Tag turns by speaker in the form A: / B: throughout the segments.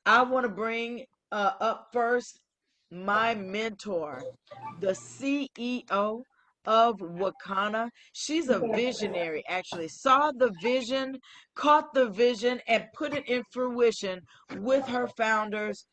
A: I want to bring up first my mentor, the CEO of Wakanna. She's a visionary, actually. Saw the vision, caught the vision, and put it in fruition with her founders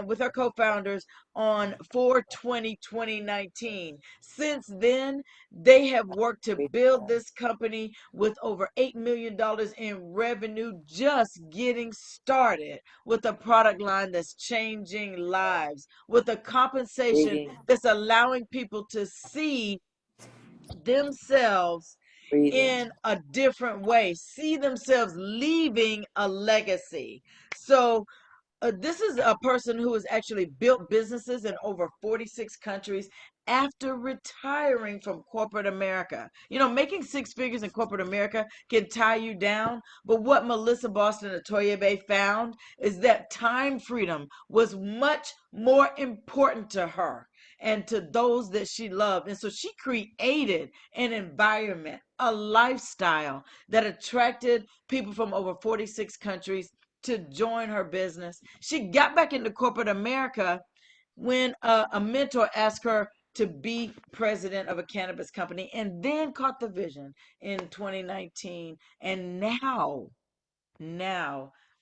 A: with her co-founders on 4/20/2019. Since then, they have worked to build this company with over $8 million in revenue, just getting started with a product line that's changing lives, with a compensation
B: Breathing,
A: that's allowing people to see themselves
B: breathing.
A: in a different way, see themselves leaving a legacy. So this is a person who has actually built businesses in over 46 countries after retiring from corporate America. You know, making six figures in corporate America can tie you down, but what Melissa Boston Atoyebe found is that time freedom was much more important to her and to those that she loved. And so she created an environment, a lifestyle that attracted people from over 46 countries to join her business. She got back into corporate America when a mentor asked her to be president of a cannabis company, and then caught the vision in 2019. And now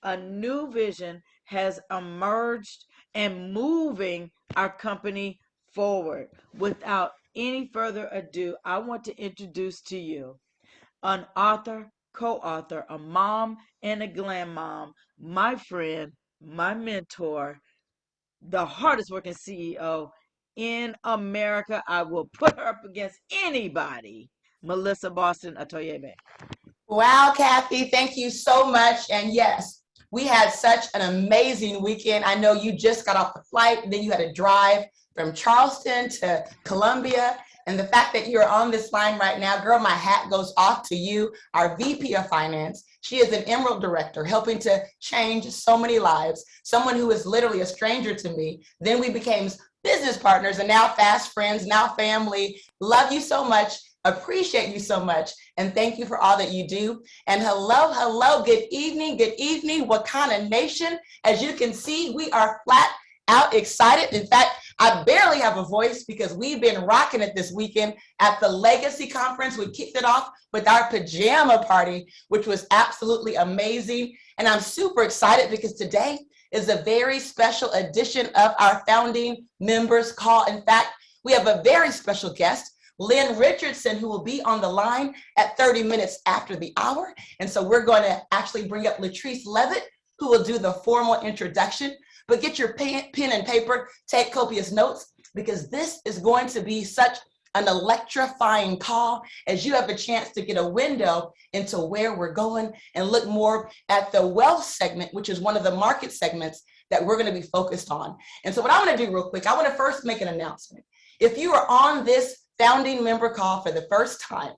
A: a new vision has emerged and moving our company forward. Without any further ado, I want to introduce to you an author, co-author, a mom, and a glam mom, my friend, my mentor, the hardest working CEO in America. I will put her up against anybody. Melissa Boston Atoyebe.
C: Wow, Kathy, thank you so much. And yes, we had such an amazing weekend. I know you just got off the flight, then you had to drive from Charleston to Columbia. And the fact that you're on this line right now, girl, my hat goes off to you, our VP of Finance. She is an Emerald Director, helping to change so many lives. Someone who is literally a stranger to me. Then we became business partners and now fast friends, now family. Love you so much. Appreciate you so much. And thank you for all that you do. And hello, good evening, Wakanna Nation. As you can see, we are flat out excited. In fact, I barely have a voice because we've been rocking it this weekend at the Legacy Conference. We kicked it off with our pajama party, which was absolutely amazing. And I'm super excited because today is a very special edition of our founding members call. In fact, we have a very special guest, Lynn Richardson, who will be on the line at 30 minutes after the hour. And so we're going to actually bring up Latrice Levitt, who will do the formal introduction. But get your pen and paper, take copious notes, because this is going to be such an electrifying call as you have a chance to get a window into where we're going and look more at the wealth segment, which is one of the market segments that we're going to be focused on. And so what I'm going to do real quick, I want to first make an announcement. If you are on this founding member call for the first time,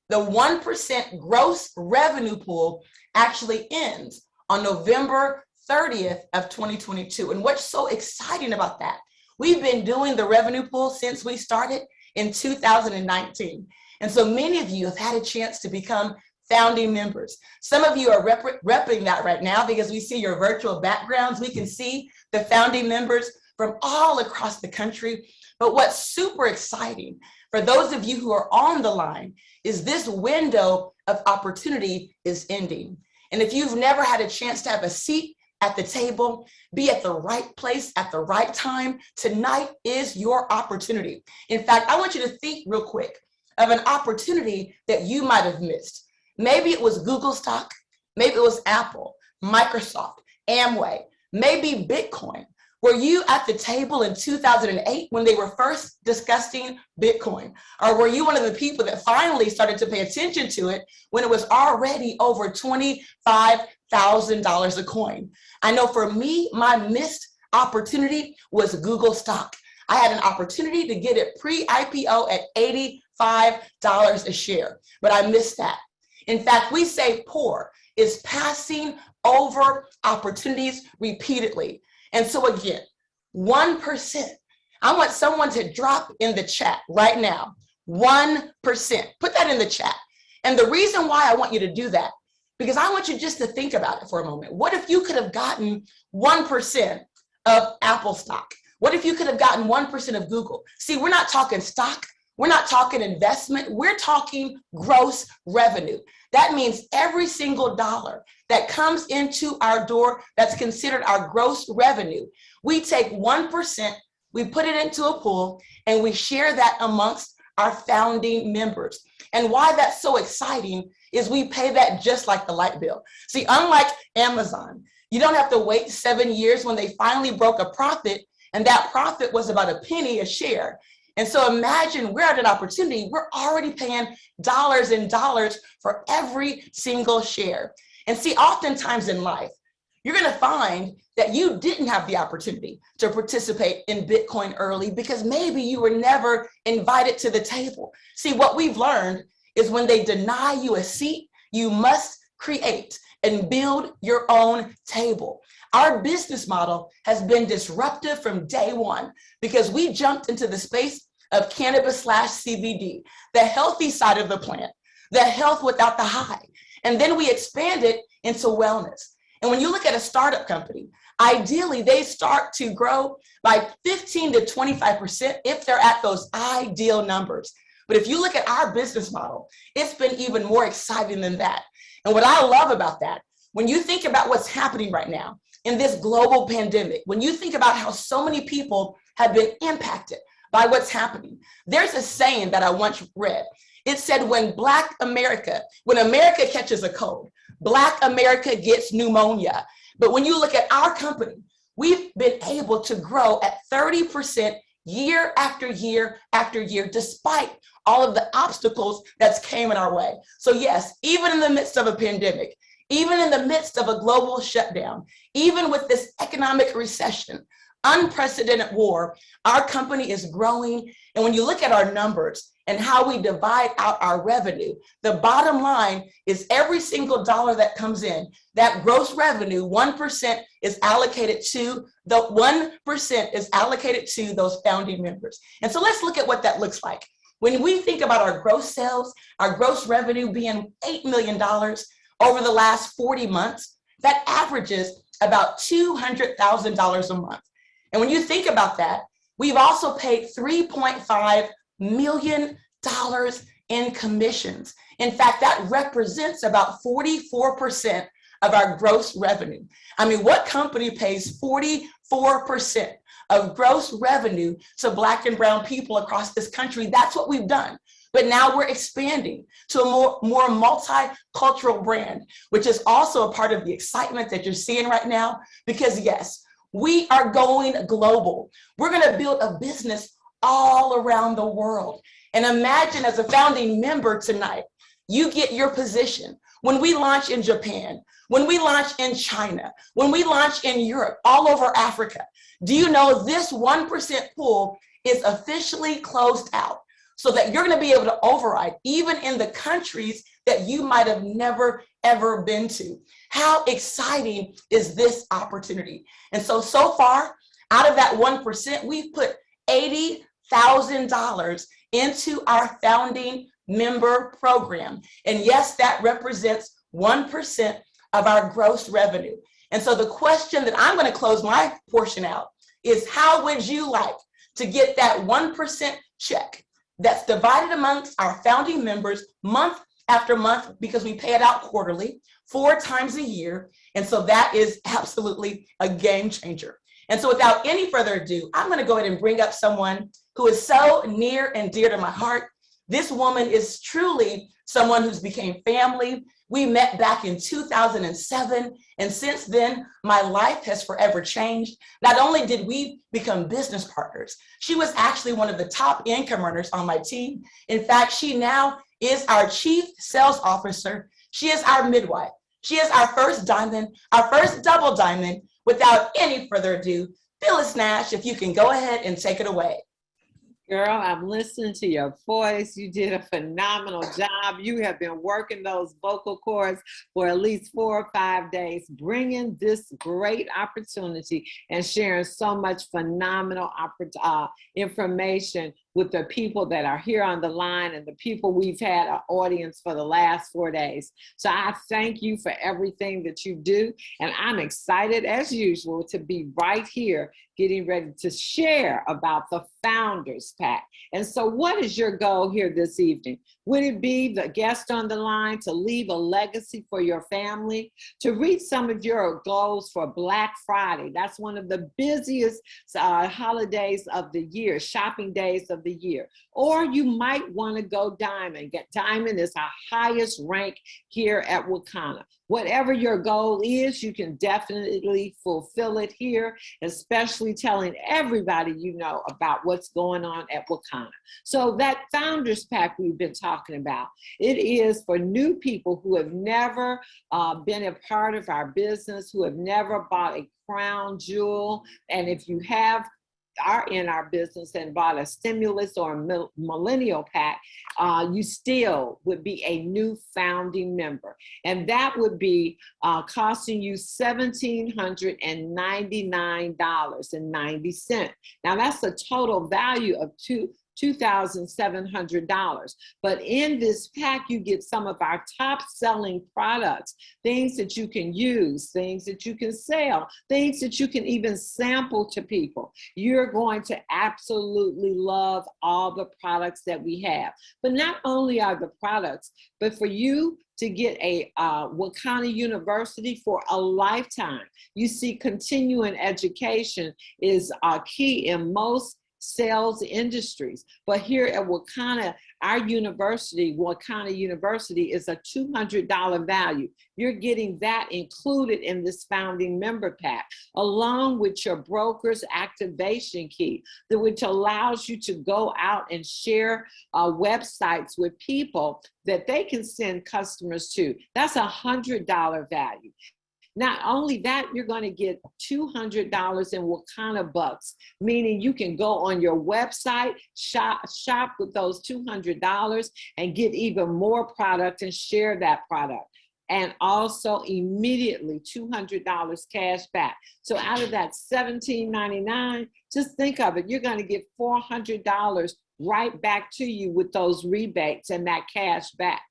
C: the 1% gross revenue pool actually ends on November 30th of 2022. And what's so exciting about that? We've been doing the revenue pool since we started in 2019. And so many of you have had a chance to become founding members. Some of you are repping that right now because we see your virtual backgrounds. We can see the founding members from all across the country. But what's super exciting for those of you who are on the line is this window of opportunity is ending. And if you've never had a chance to have a seat at the table, be at the right place at the right time, tonight is your opportunity. In fact, I want you to think real quick of an opportunity that you might have missed. Maybe it was Google stock, maybe it was Apple, Microsoft, Amway, maybe Bitcoin. Were you at the table in 2008 when they were first discussing Bitcoin? Or were you one of the people that finally started to pay attention to it when it was already over $25,000 a coin? I know for me, my missed opportunity was Google stock. I had an opportunity to get it pre-IPO at $85 a share, but I missed that. In fact, we say poor is passing over opportunities repeatedly. And so again, 1%. I want someone to drop in the chat right now, 1%. Put that in the chat. And the reason why I want you to do that, Because I want you just to think about it for a moment. What if you could have gotten 1% of Apple stock? What if you could have gotten 1% of Google? See, we're not talking stock. We're not talking investment. We're talking gross revenue. That means every single dollar that comes into our door that's considered our gross revenue, we take 1%, we put it into a pool, and we share that amongst our founding members. And why that's so exciting is we pay that just like the light bill. See, unlike Amazon, you don't have to wait 7 years when they finally broke a profit, and that profit was about a penny a share. And so imagine we're at an opportunity, we're already paying dollars and dollars for every single share. And see, oftentimes in life, you're going to find that you didn't have the opportunity to participate in Bitcoin early because maybe you were never invited to the table. See, what we've learned is when they deny you a seat, you must create and build your own table. Our business model has been disruptive from day one because we jumped into the space of cannabis/CBD, the healthy side of the plant, the health without the high. And then we expanded into wellness. And when you look at a startup company, ideally they start to grow by 15 to 25% if they're at those ideal numbers. But if you look at our business model, it's been even more exciting than that. And what I love about that, when you think about what's happening right now in this global pandemic, when you think about how so many people have been impacted by what's happening, there's a saying that I once read. It said, when America catches a cold, Black America gets pneumonia. But when you look at our company, we've been able to grow at 30% year after year after year, despite all of the obstacles that's came in our way. So yes, even in the midst of a pandemic, even in the midst of a global shutdown, even with this economic recession, unprecedented war, our company is growing. And when you look at our numbers and how we divide out our revenue, the bottom line is every single dollar that comes in, that gross revenue, 1% is allocated to those founding members. And so let's look at what that looks like. When we think about our gross sales, our gross revenue being $8 million over the last 40 months, that averages about $200,000 a month. And when you think about that, we've also paid $3.5 million in commissions. In fact, that represents about 44% of our gross revenue. I mean, what company pays 44% of gross revenue to Black and brown people across this country? That's what we've done. But now we're expanding to a more multicultural brand, which is also a part of the excitement that you're seeing right now, because yes, we are going global. We're going to build a business all around the world. And imagine as a founding member tonight, you get your position. When we launch in Japan, when we launch in China, when we launch in Europe, all over Africa, do you know this 1% pool is officially closed out so that you're going to be able to override even in the countries that you might have never, ever been to. How exciting is this opportunity? And so far, out of that 1%, we've put $80,000 into our founding member program. And yes, that represents 1% of our gross revenue. And so the question that I'm going to close my portion out is, how would you like to get that 1% check that's divided amongst our founding members month after month, because we pay it out quarterly, 4 times a year. And so that is absolutely a game changer. And so without any further ado, I'm going to go ahead and bring up someone who is so near and dear to my heart. This woman is truly someone who's became family. We met back in 2007, and since then, my life has forever changed. Not only did we become business partners, she was actually one of the top income earners on my team. In fact, she now is our chief sales officer. She is our midwife. She is our first diamond, our first double diamond. Without any further ado, Phyllis Nash, if you can go ahead and take it away.
B: Girl, I'm listening to your voice. You did a phenomenal job. You have been working those vocal cords for at least 4 or 5 days, bringing this great opportunity and sharing so much phenomenal information with the people that are here on the line and the people we've had our audience for the last 4 days. So I thank you for everything that you do. And I'm excited as usual to be right here getting ready to share about the Founders Pack. And so what is your goal here this evening? Would it be the guest on the line to leave a legacy for your family, to reach some of your goals for Black Friday? That's one of the busiest holidays of the year, shopping days of the year. Or you might want to go diamond. Diamond is our highest rank here at Wakanna. Whatever your goal is, you can definitely fulfill it here, especially telling everybody you know about what's going on at Wakanna. So that Founders Pack we've been talking about, it is for new people who have never been a part of our business, who have never bought a crown jewel. And if you are in our business and bought a stimulus or a millennial pack, you still would be a new founding member. And that would be costing you $1,799.90. Now that's a total value of $2,700. But in this pack, you get some of our top selling products, things that you can use, things that you can sell, things that you can even sample to people. You're going to absolutely love all the products that we have. But not only are the products, but for you to get a Wakanna University for a lifetime. You see, continuing education is key in most sales industries. But here at Wakanna, our university, Wakanna University, is a $200 value. You're getting that included in this founding member pack, along with your broker's activation key, which allows you to go out and share websites with people that they can send customers to. That's a $100 value. Not only that, you're going to get $200 in Wakanna bucks, meaning you can go on your website, shop with those $200 and get even more product and share that product. And also immediately $200 cash back. So out of that $17.99, just think of it, you're going to get $400 right back to you with those rebates and that cash back.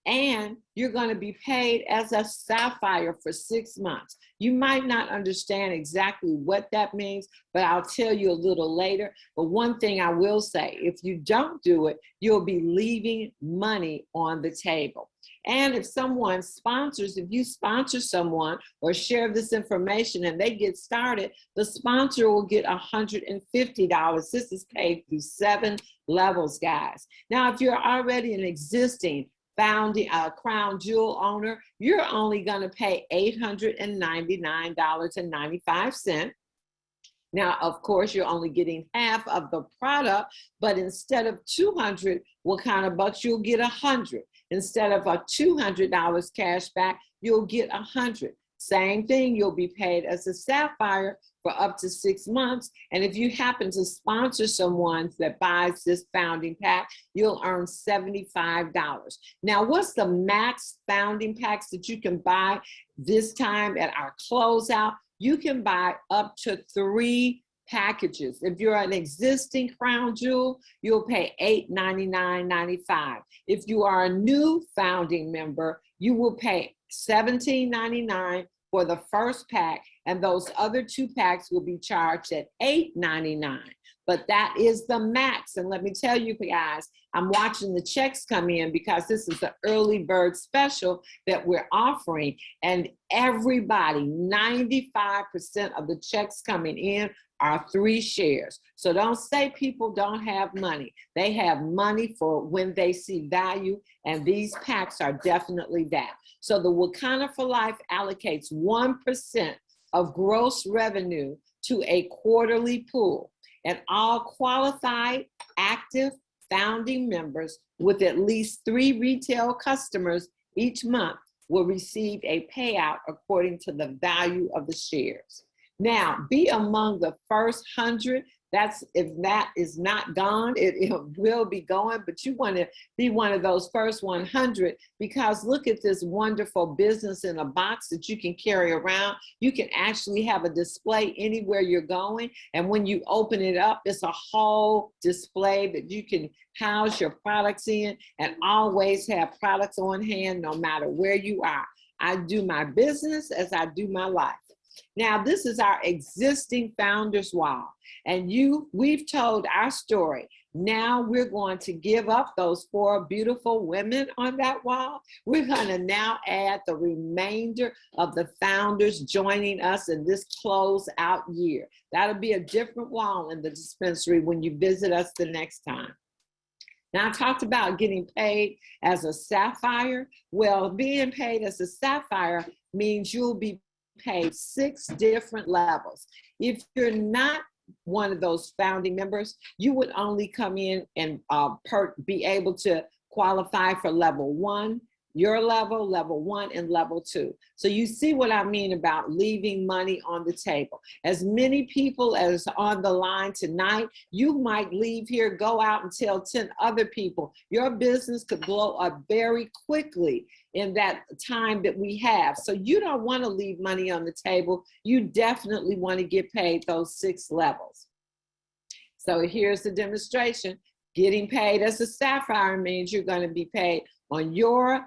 B: And you're going to be paid as a sapphire for 6 months. You might not understand exactly what that means, but I'll tell you a little later. But one thing I will say, if you don't do it, you'll be leaving money on the table. And if someone sponsors, if you sponsor someone or share this information and they get started, the sponsor will get $150. This is paid through 7 levels, guys. Now, if you're already an existing founding crown jewel owner, you're only going to pay $899.95. Now, of course, you're only getting half of the product, but instead of 200 Wakanna bucks, you'll get 100. Instead of a $200 cash back, you'll get 100. Same thing, you'll be paid as a sapphire for up to 6 months. And if you happen to sponsor someone that buys this founding pack, you'll earn $75. Now, what's the max founding packs that you can buy this time at our closeout? You can buy up to 3 packages. If you're an existing crown jewel, you'll pay $899.95. If you are a new founding member, you will pay $17.99 for the first pack, and those other 2 packs will be charged at $8.99. But that is the max. And let me tell you guys, I'm watching the checks come in because this is the early bird special that we're offering. And everybody, 95% of the checks coming in are 3 shares. So don't say people don't have money. They have money for when they see value, and these packs are definitely that. So the Wakanna for Life allocates 1% of gross revenue to a quarterly pool, and all qualified, active founding members with at least 3 retail customers each month will receive a payout according to the value of the shares. Now, be among the first 100 if that is not gone, it will be going, but you want to be one of those first 100, because look at this wonderful business in a box that you can carry around. You can actually have a display anywhere you're going. And when you open it up, it's a whole display that you can house your products in and always have products on hand no matter where you are. I do my business as I do my life. Now, this is our existing founders wall, and we've told our story. Now we're going to give up those 4 beautiful women on that wall. We're going to now add the remainder of the founders joining us in this close-out year. That'll be a different wall in the dispensary when you visit us the next time. Now, I talked about getting paid as a sapphire. Well, being paid as a sapphire means you'll be paid 6 different levels. If you're not one of those founding members, you would only come in and be able to qualify for level 1, your level 1, and level 2. So you see what I mean about leaving money on the table. As many people as on the line tonight, you might leave here, go out and tell 10 other people. Your business could blow up very quickly in that time that we have. So you don't want to leave money on the table. You definitely want to get paid those 6 levels. So here's the demonstration. Getting paid as a sapphire means you're going to be paid on your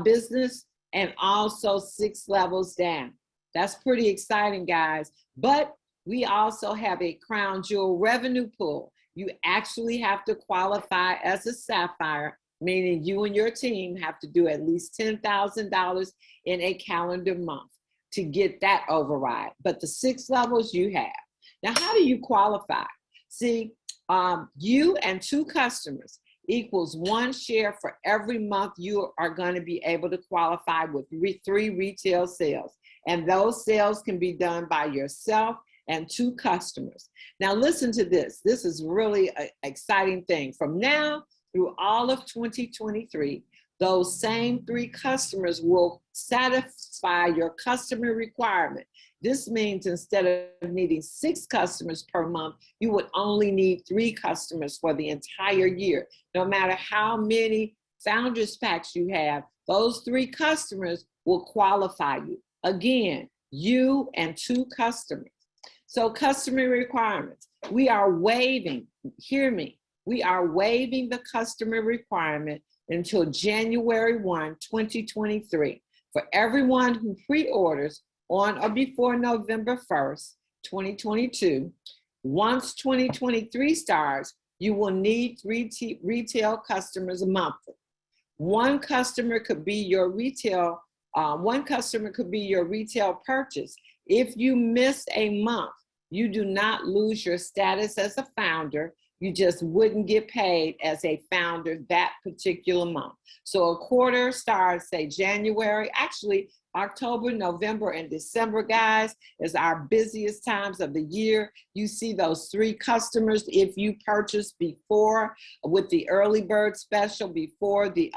B: business and also 6 levels down. That's pretty exciting, guys. But we also have a crown jewel revenue pool. You actually have to qualify as a sapphire, meaning you and your team have to do at least $10,000 in a calendar month to get that override. But the 6 levels you have. Now, how do you qualify? See, you and 2 customers equals 1 share for every month you are going to be able to qualify with 3 retail sales. And those sales can be done by yourself and 2 customers. Now listen to this. This is really an exciting thing. From now through all of 2023, those same 3 customers will satisfy your customer requirement. This means instead of needing 6 customers per month, you would only need 3 customers for the entire year. No matter how many Founders Packs you have, those 3 customers will qualify you. Again, you and 2 customers. So customer requirements, we are waiving, hear me, we are waiving the customer requirement until January 1, 2023 for everyone who pre-orders on or before November 1st, 2022. Once 2023 starts, you will need 3 retail customers a month. One customer could be your retail purchase. If you miss a month, you do not lose your status as a founder. You just wouldn't get paid as a founder that particular month. So a quarter starts, say January, actually October, November, and December, guys, is our busiest times of the year. You see those 3 customers. If you purchase before with the early bird special before the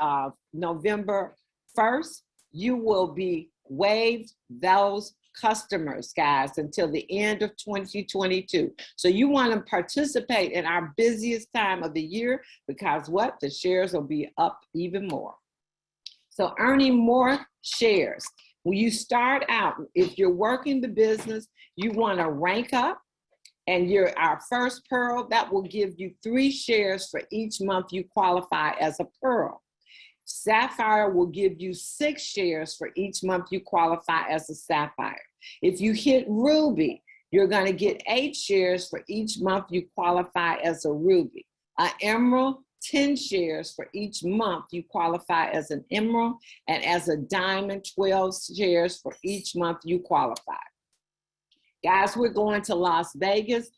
B: November 1st, you will be waived those customers, guys, until the end of 2022. So you want to participate in our busiest time of the year because what? The shares will be up even more. So earning more shares. When you start out, if you're working the business, you want to rank up, and you're our first pearl, that will give you 3 shares for each month you qualify as a pearl. Sapphire will give you 6 shares for each month you qualify as a sapphire. If you hit ruby, you're going to get 8 shares for each month you qualify as a ruby. An emerald, 10 shares for each month you qualify as an emerald, and as a diamond, 12 shares for each month you qualify. Guys, we're going to Las Vegas.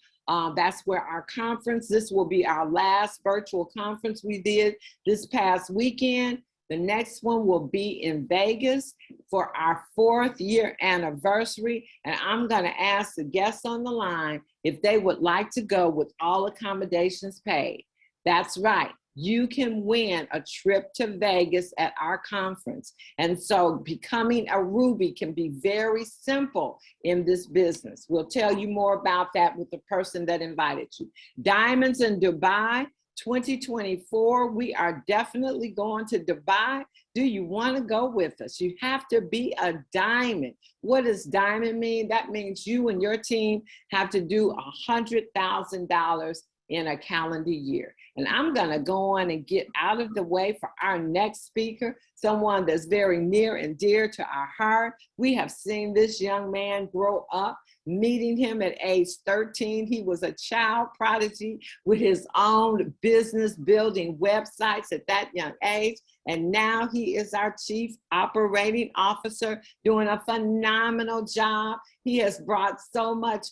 B: That's where our conference, this will be our last virtual conference we did this past weekend. The next one will be in Vegas for our 4th year anniversary. And I'm going to ask the guests on the line if they would like to go with all accommodations paid. That's right. you can win a trip to Vegas at our conference. And so becoming a Ruby can be very simple in this business. We'll tell you more about that with the person that invited you. Diamonds in Dubai 2024, we are definitely going to Dubai. Do you want to go with us? You have to be a diamond. What does diamond mean? That means you and your team have to do $100,000 in a calendar year. And I'm going to go on and get out of the way for our next speaker, someone that's very near and dear to our heart. We have seen this young man grow up. Meeting him at age 13, he was a child prodigy with his own business, building websites at that young age. And now he is our chief operating officer, doing a phenomenal job. He has brought so much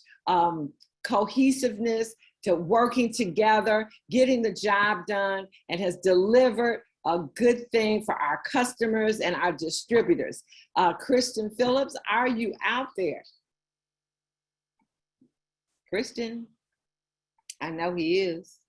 B: cohesiveness to working together, getting the job done, and has delivered a good thing for our customers and our distributors. Christian Phillips, are you out there? Christian, I know he is.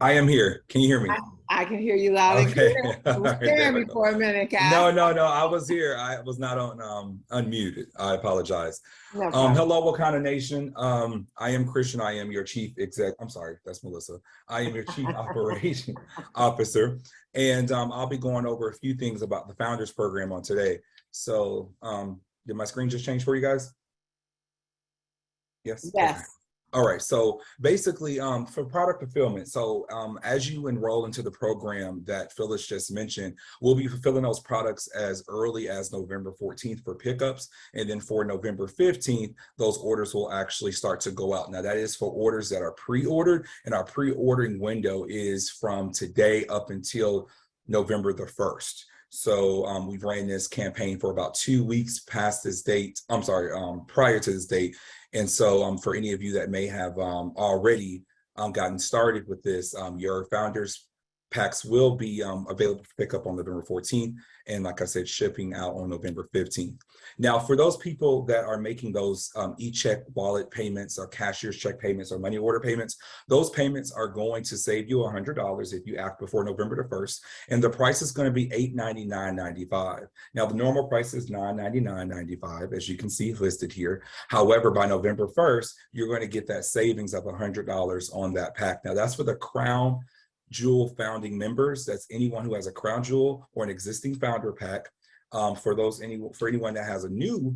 D: I am here. Can you hear me?
B: I can hear you loud and clear. You were scaring me for a minute, Kyle.
D: No. I was here. I was not on unmuted. I apologize.
B: No
D: hello, Wakanna Nation. I am Christian. I am your chief exec. I'm sorry, that's Melissa. I am your chief operation officer, and I'll be going over a few things about the Founders Program on today. So, did my screen just change for you guys? Yes.
B: Yes.
D: Okay. All right. So basically, for product fulfillment, so as you enroll into the program that Phyllis just mentioned, we'll be fulfilling those products as early as November 14th for pickups. And then for November 15th, those orders will actually start to go out. Now, that is for orders that are pre-ordered, and our pre-ordering window is from today up until November the 1st. So we've ran this campaign for about 2 weeks past this date. I'm sorry, prior to this date. And so for any of you that may have already gotten started with this, your founders packs will be available for pickup on November 14th. And like I said, shipping out on November 15th. Now, for those people that are making those e-check wallet payments or cashier's check payments or money order payments, those payments are going to save you $100 if you act before November the 1st. And the price is going to be $899.95. Now, the normal price is $999.95, as you can see listed here. However, by November 1st, you're going to get that savings of $100 on that pack. Now, that's for the Crown Jewel founding members. That's anyone who has a Crown Jewel or an existing founder pack. For anyone that has a new,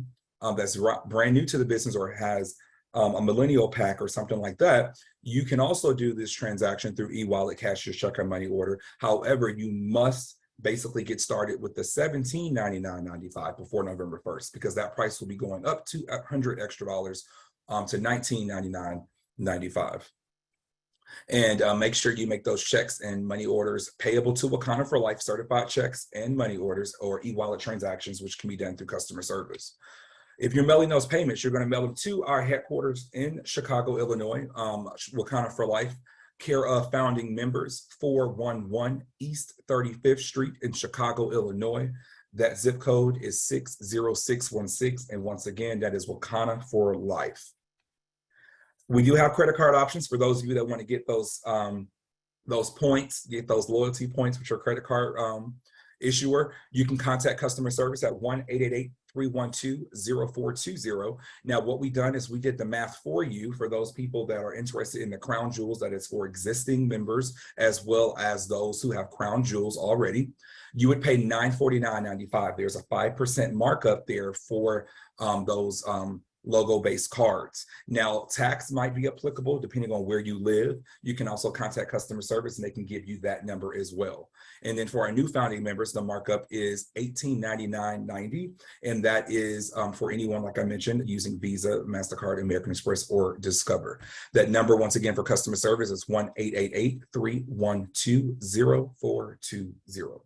D: that's brand new to the business or has a millennial pack or something like that, you can also do this transaction through e-wallet, cashier's check, or money order. However, you must basically get started with the $1799.95 before November 1st, because that price will be going up to $100 extra to $1999.95. And make sure you make those checks and money orders payable to Wakanna for Life certified checks and money orders or e-wallet transactions, which can be done through customer service. If you're mailing those payments, you're going to mail them to our headquarters in Chicago, Illinois, Wakanna for Life, care of founding members, 411 East 35th Street in Chicago, Illinois. That zip code is 60616. And once again, that is Wakanna for Life. We do have credit card options for those of you that want to get those points, get those loyalty points with your credit card issuer. You can contact customer service at 1-888-312-0420. Now, what we've done is we did the math for you for those people that are interested in the Crown Jewels, that is for existing members as well as those who have Crown Jewels already. You would pay $949.95. There's a 5% markup there for those logo-based cards. Now, tax might be applicable depending on where you live. You can also contact customer service and they can give you that number as well. And then for our new founding members, the markup is $1899.90. And that is for anyone, like I mentioned, using Visa, MasterCard, American Express, or Discover. That number, once again, for customer service is 1-888-312-0420.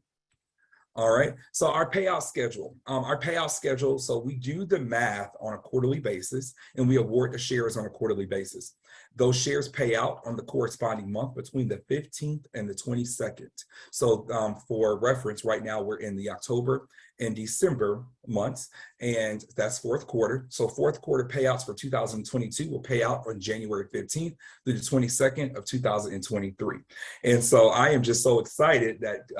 D: All right. So our payout schedule. So we do the math on a quarterly basis and we award the shares on a quarterly basis. Those shares pay out on the corresponding month between the 15th and the 22nd. So for reference, right now we're in the October and December months, and that's fourth quarter. So fourth quarter payouts for 2022 will pay out on January 15th through the 22nd of 2023. And so I am just so excited that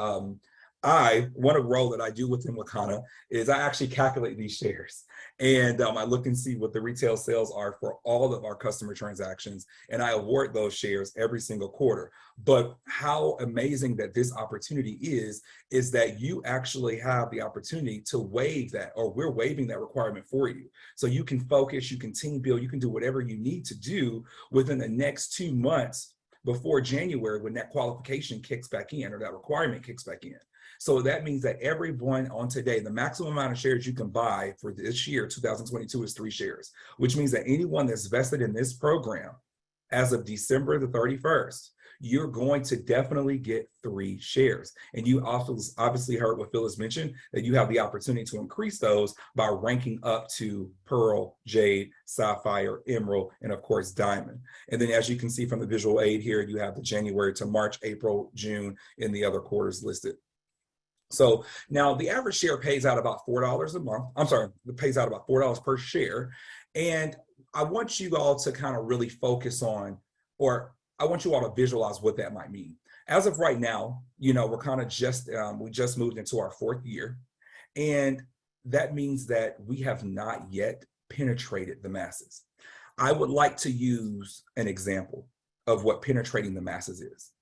D: one role that I do within Wakanna is I actually calculate these shares. And I look and see what the retail sales are for all of our customer transactions, and I award those shares every single quarter. But how amazing that this opportunity is that you actually have the opportunity to waive that, or we're waiving that requirement for you. So you can focus, you can team build, you can do whatever you need to do within the next 2 months before January when that qualification kicks back in or that requirement kicks back in. So that means that everyone on today, the maximum amount of shares you can buy for this year, 2022, is 3 shares, which means that anyone that's vested in this program as of December the 31st, you're going to definitely get 3 shares. And you also obviously heard what Phyllis mentioned, that you have the opportunity to increase those by ranking up to Pearl, Jade, Sapphire, Emerald, and of course, Diamond. And then as you can see from the visual aid here, you have the January to March, April, June, and the other quarters listed. So now the average share pays out about $4 a month. I'm sorry, it pays out about $4 per share. And I want you all to kind of really focus on, or I want you all to visualize what that might mean. As of right now, you know, we're kind of we just moved into our 4th year. And that means that we have not yet penetrated the masses. I would like to use an example of what penetrating the masses is.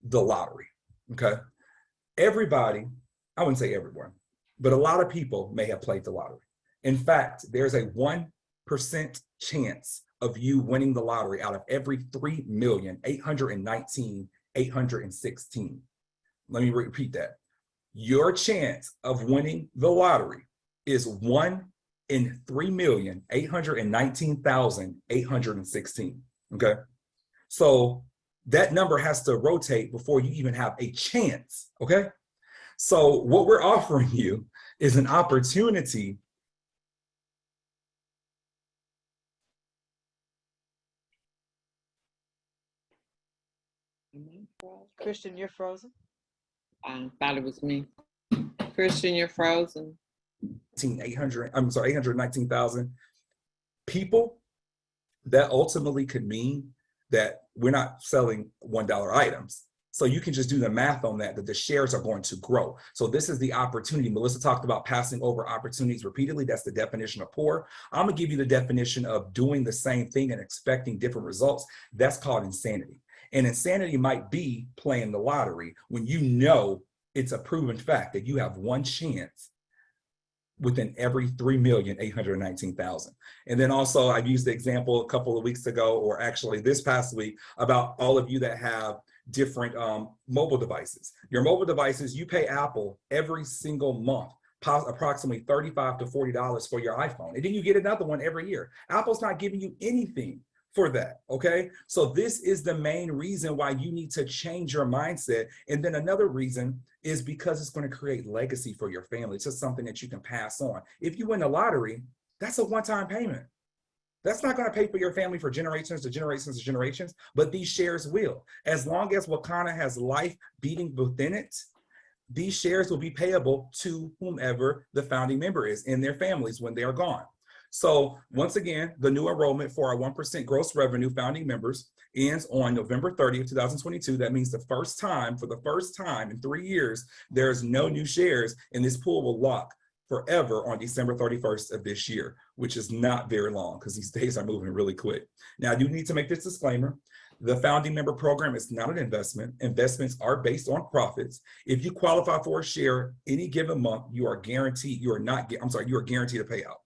D: The lottery, okay? Everybody, I wouldn't say everyone, but a lot of people may have played the lottery. In fact, there's a 1% chance of you winning the lottery out of every 3,819,816. Let me repeat that. Your chance of winning the lottery is 1 in 3,819,816, okay? So that number has to rotate before you even have a chance, okay? So what we're offering you is an opportunity.
A: Christian, you're frozen.
B: I thought it was me. Christian, you're frozen.
D: 819,000 people. That ultimately could mean that we're not selling $1 items. So you can just do the math on that the shares are going to grow. So this is the opportunity. Melissa talked about passing over opportunities repeatedly. That's the definition of poor. I'm gonna give you the definition of doing the same thing and expecting different results. That's called insanity. And insanity might be playing the lottery when you know it's a proven fact that you have 1 chance within every 3,819,000. And then also I used the example a couple of weeks ago, or actually this past week, about all of you that have different mobile devices. Your mobile devices, you pay Apple every single month, approximately $35 to $40 for your iPhone. And then you get another one every year. Apple's not giving you anything for that, okay? So this is the main reason why you need to change your mindset. And then another reason is because it's going to create legacy for your family. It's just something that you can pass on. If you win the lottery, that's a one-time payment. That's not going to pay for your family for generations to generations to generations, but these shares will. As long as Wakanna has life beating within it, these shares will be payable to whomever the founding member is in their families when they are gone. So once again, the new enrollment for our 1% gross revenue founding members ends on November 30th, 2022. That means for the first time in 3 years, there's no new shares, and this pool will lock forever on December 31st of this year, which is not very long because these days are moving really quick. Now, I do need to make this disclaimer. The founding member program is not an investment. Investments are based on profits. If you qualify for a share any given month, you are guaranteed to pay out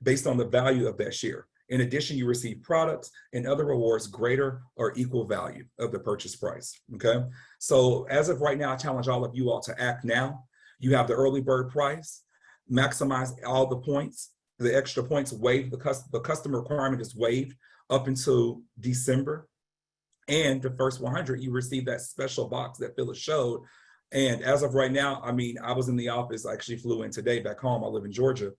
D: based on the value of that share. In addition, you receive products and other rewards greater or equal value of the purchase price, okay? So as of right now, I challenge all of you all to act now. You have the early bird price, maximize all the points, the extra points waived, the customer requirement is waived up until December. And the first 100, you receive that special box that Phyllis showed And as of right now, I mean, I was in the office, I actually flew in today back home. I live in Georgia.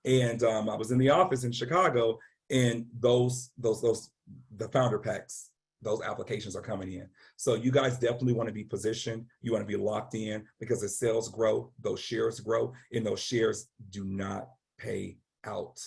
D: And I was in the office in Chicago, and the founder packs, those applications are coming in. So you guys definitely want to be positioned. You want to be locked in, because as sales grow, those shares grow, and those shares do not pay out.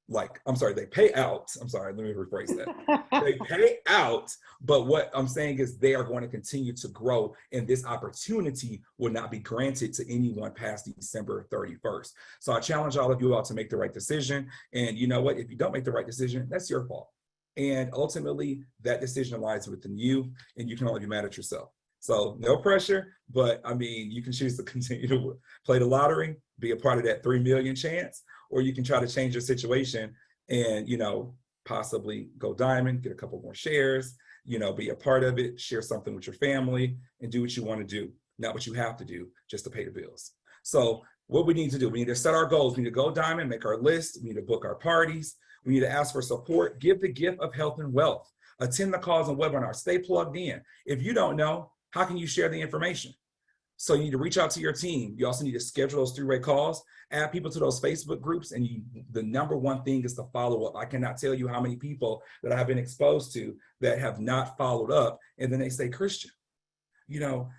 D: Like, I'm sorry, they pay out. I'm sorry, let me rephrase that. They pay out, but what I'm saying is they are going to continue to grow, and this opportunity will not be granted to anyone past December 31st. So I challenge all of you all to make the right decision. And you know what? If you don't make the right decision, that's your fault. And ultimately, that decision lies within you, and you can only be mad at yourself. So no pressure, but I mean, you can choose to continue to play the lottery, be a part of that 3 million chance, or you can try to change your situation and, you know, possibly go diamond, get a couple more shares, you know, be a part of it, share something with your family, and do what you want to do, not what you have to do just to pay the bills. So what we need to do, we need to set our goals. We need to go diamond, make our list. We need to book our parties. We need to ask for support, give the gift of health and wealth, attend the calls and webinars, stay plugged in. If you don't know, how can you share the information? So you need to reach out to your team. You also need to schedule those three-way calls, add people to those Facebook groups, and the number one thing is to follow up. I cannot tell you how many people that I have been exposed to that have not followed up, and then they say, Christian, you know,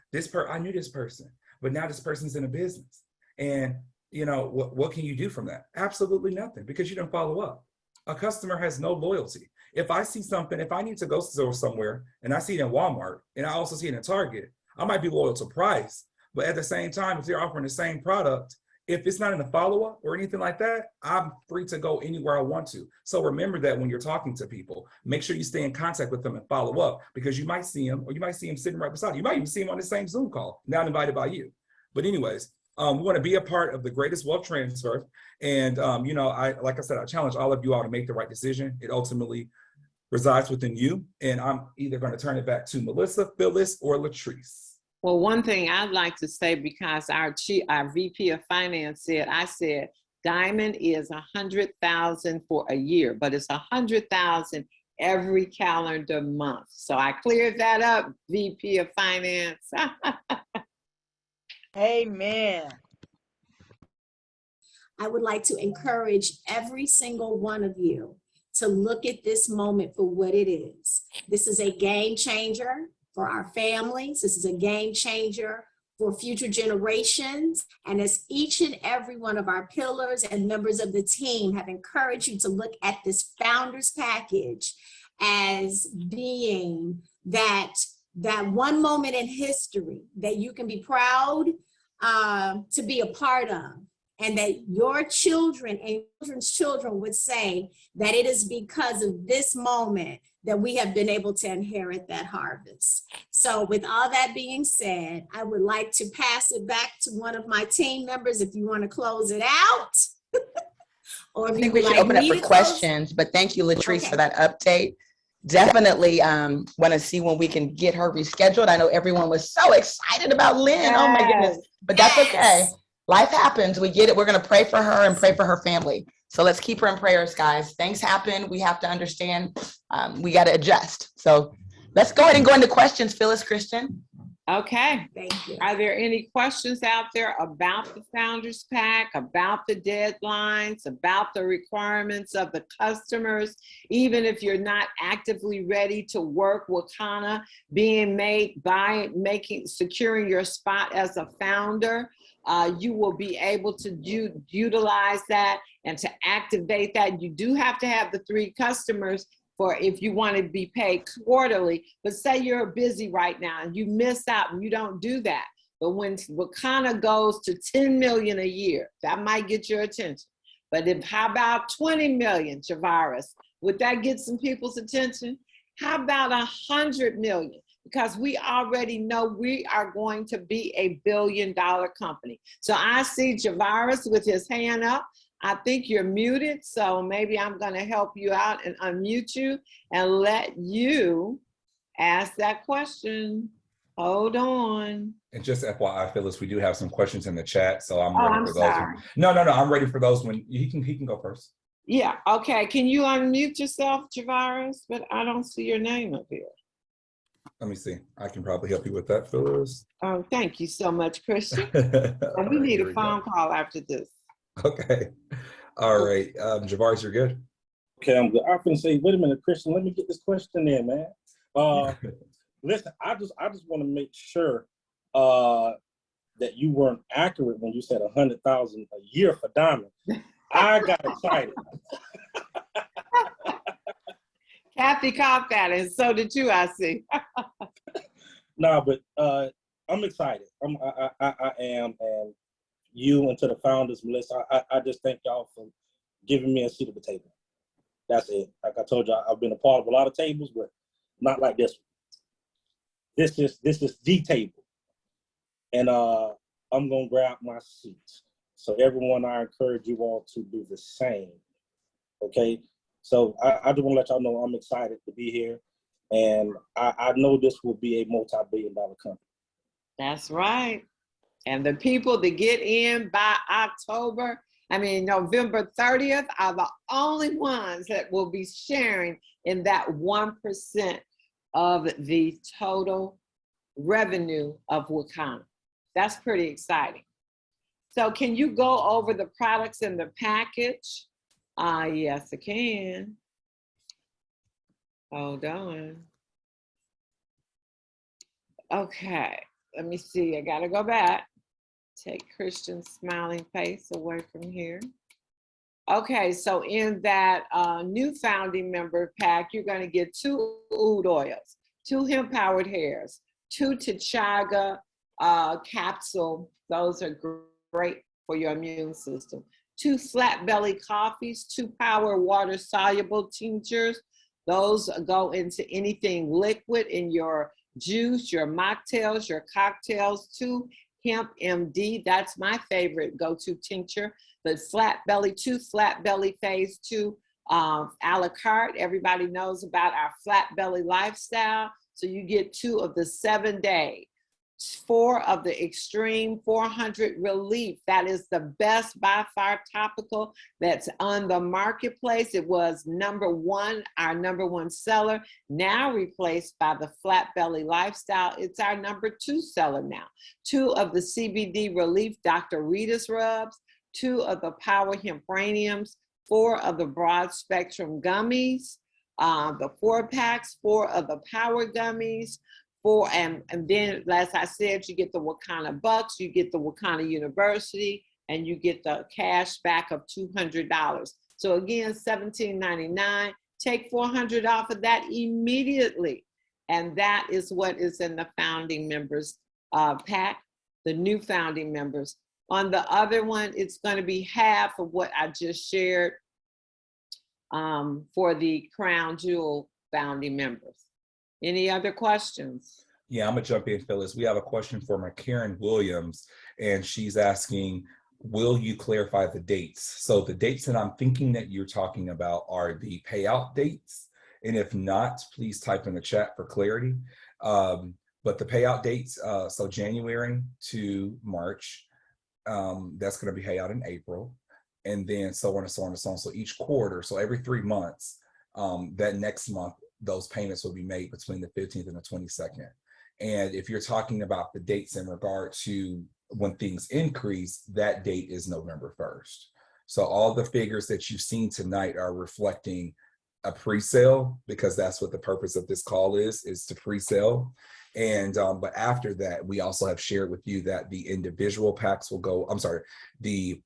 D: I knew this person, but now this person's in a business. And, you know, what can you do from that? Absolutely nothing, because you didn't follow up. A customer has no loyalty. If I see something, if I need to go somewhere and I see it in Walmart and I also see it in Target, I might be loyal to price, but at the same time, if they're offering the same product, if it's not in the follow-up or anything like that, I'm free to go anywhere I want to. So remember that when you're talking to people, make sure you stay in contact with them and follow up, because you might see them, or you might see them sitting right beside you. You might even see them on the same Zoom call, not invited by you. But anyways, we want to be a part of the greatest wealth transfer. And, you know, like I said, I challenge all of you all to make the right decision. It ultimately resides within you. And I'm either going to turn it back to Melissa, Phyllis, or Latrice.
B: Well, one thing I'd like to say, because our VP of Finance said, I said, diamond is 100,000 for a year, but it's 100,000 every calendar month. So I cleared that up, VP of Finance.
A: Amen.
E: I would like to encourage every single one of you to look at this moment for what it is. This is a game changer for our families. This is a game changer for future generations. And as each and every one of our pillars and members of the team have encouraged you to look at this founders package as being that one moment in history that you can be proud to be a part of, and that your children and children's children would say that it is because of this moment that we have been able to inherit that harvest. So with all that being said, I would like to pass it back to one of my team members if you want to close it out. Or
C: I think we should open up for questions, but thank you, Latrice, for that update. Definitely want to see when we can get her rescheduled. I know everyone was so excited about Lynn. Yes. Oh my goodness, but that's okay. Life happens. We get it. We're going to pray for her and pray for her family. So let's keep her in prayers, guys. Things happen. We have to understand. We got to adjust. So let's go ahead and go into questions, Phyllis, Christian.
B: Okay.
E: Thank you.
B: Are there any questions out there about the Founders Pack, about the deadlines, about the requirements of the customers? Even if you're not actively ready to work Wakanna, being made by securing your spot as a founder, you will be able to utilize that and to activate that. You do have to have the 3 customers for if you want to be paid quarterly. But say you're busy right now and you miss out and you don't do that. But when Wakanna goes to 10 million a year, that might get your attention. But how about 20 million, Javaris? Would that get some people's attention? How about 100 million? Because we already know we are going to be a billion-dollar company. So I see Javaris with his hand up. I think you're muted, so maybe I'm going to help you out and unmute you and let you ask that question. Hold on.
D: And just FYI, Phyllis, we do have some questions in the chat, so I'm ready for
B: sorry.
D: those. No, I'm ready for those when he can go first.
B: Yeah, okay. Can you unmute yourself, Javaris? But I don't see your name up here.
D: Let me see. I can probably help you with that, Phyllis.
B: Oh, thank you so much, Christian. And
D: All
B: we
D: right,
B: need
D: here
B: a
D: we
B: phone
D: go.
B: call after this.
D: Okay. All right. Javaris, you're good.
F: Okay, I'm good. I can say, wait a minute, Christian, let me get this question in, man. Listen, I just want to make sure that you weren't accurate when you said 100,000 a year for Diamond. I got excited.
B: Kathy caught that, and so did you, I see.
F: No, but I'm excited. I am, and you and to the founders, Melissa, I just thank y'all for giving me a seat at the table. That's it. Like I told you, I've been a part of a lot of tables, but not like this one. This is the table, and I'm gonna grab my seat. So everyone, I encourage you all to do the same. Okay. So I just want to let y'all know I'm excited to be here, and I know this will be a multi-billion-dollar company.
B: That's right. And the people that get in by November 30th are the only ones that will be sharing in that 1% of the total revenue of Wakanna. That's pretty exciting. So can you go over the products in the package? Yes, I can. Hold on. Okay, let me see. I gotta go back. Take Christian's smiling face away from here. Okay, so in that new founding member pack, you're gonna get 2 oud oils, 2 hemp-powered hairs, 2 T'Chaga capsule. Those are great for your immune system. 2 flat belly coffees, 2 power water soluble tinctures. Those go into anything liquid in your juice, your mocktails, your cocktails. 2 Hemp MD, that's my favorite go-to tincture. But 2 flat belly phase 2 a la carte. Everybody knows about our flat belly lifestyle. So you get 2 of the 7-day, 4 of the extreme 400 relief. That is the best by far topical that's on the marketplace. It was our number one seller, now replaced by the flat belly lifestyle. It's our number 2 seller now. 2 of the CBD relief Dr. Rita's rubs, 2 of the power hempraniums, 4 of the broad spectrum gummies, the 4-packs, 4 of the power gummies, and then, as I said, you get the Wakanna Bucks, you get the Wakanna University, and you get the cash back of $200. So again, $17.99. Take $400 off of that immediately. And that is what is in the founding members pack, the new founding members. On the other one, it's going to be half of what I just shared for the Crown Jewel founding members. Any other questions?
D: Yeah, I'm gonna jump in, Phyllis. We have a question from Karen Williams, and she's asking, will you clarify the dates? So the dates that I'm thinking that you're talking about are the payout dates. And if not, please type in the chat for clarity. But the payout dates, so January to March, that's gonna be paid out in April. And then so on and so on and so on. So each quarter, so every 3 months, that next month, those payments will be made between the 15th and the 22nd. And if you're talking about the dates in regard to when things increase, that date is November 1st. So all the figures that you've seen tonight are reflecting a pre-sale, because that's what the purpose of this call is to pre-sale. And but after that, we also have shared with you that the individual packs will go, the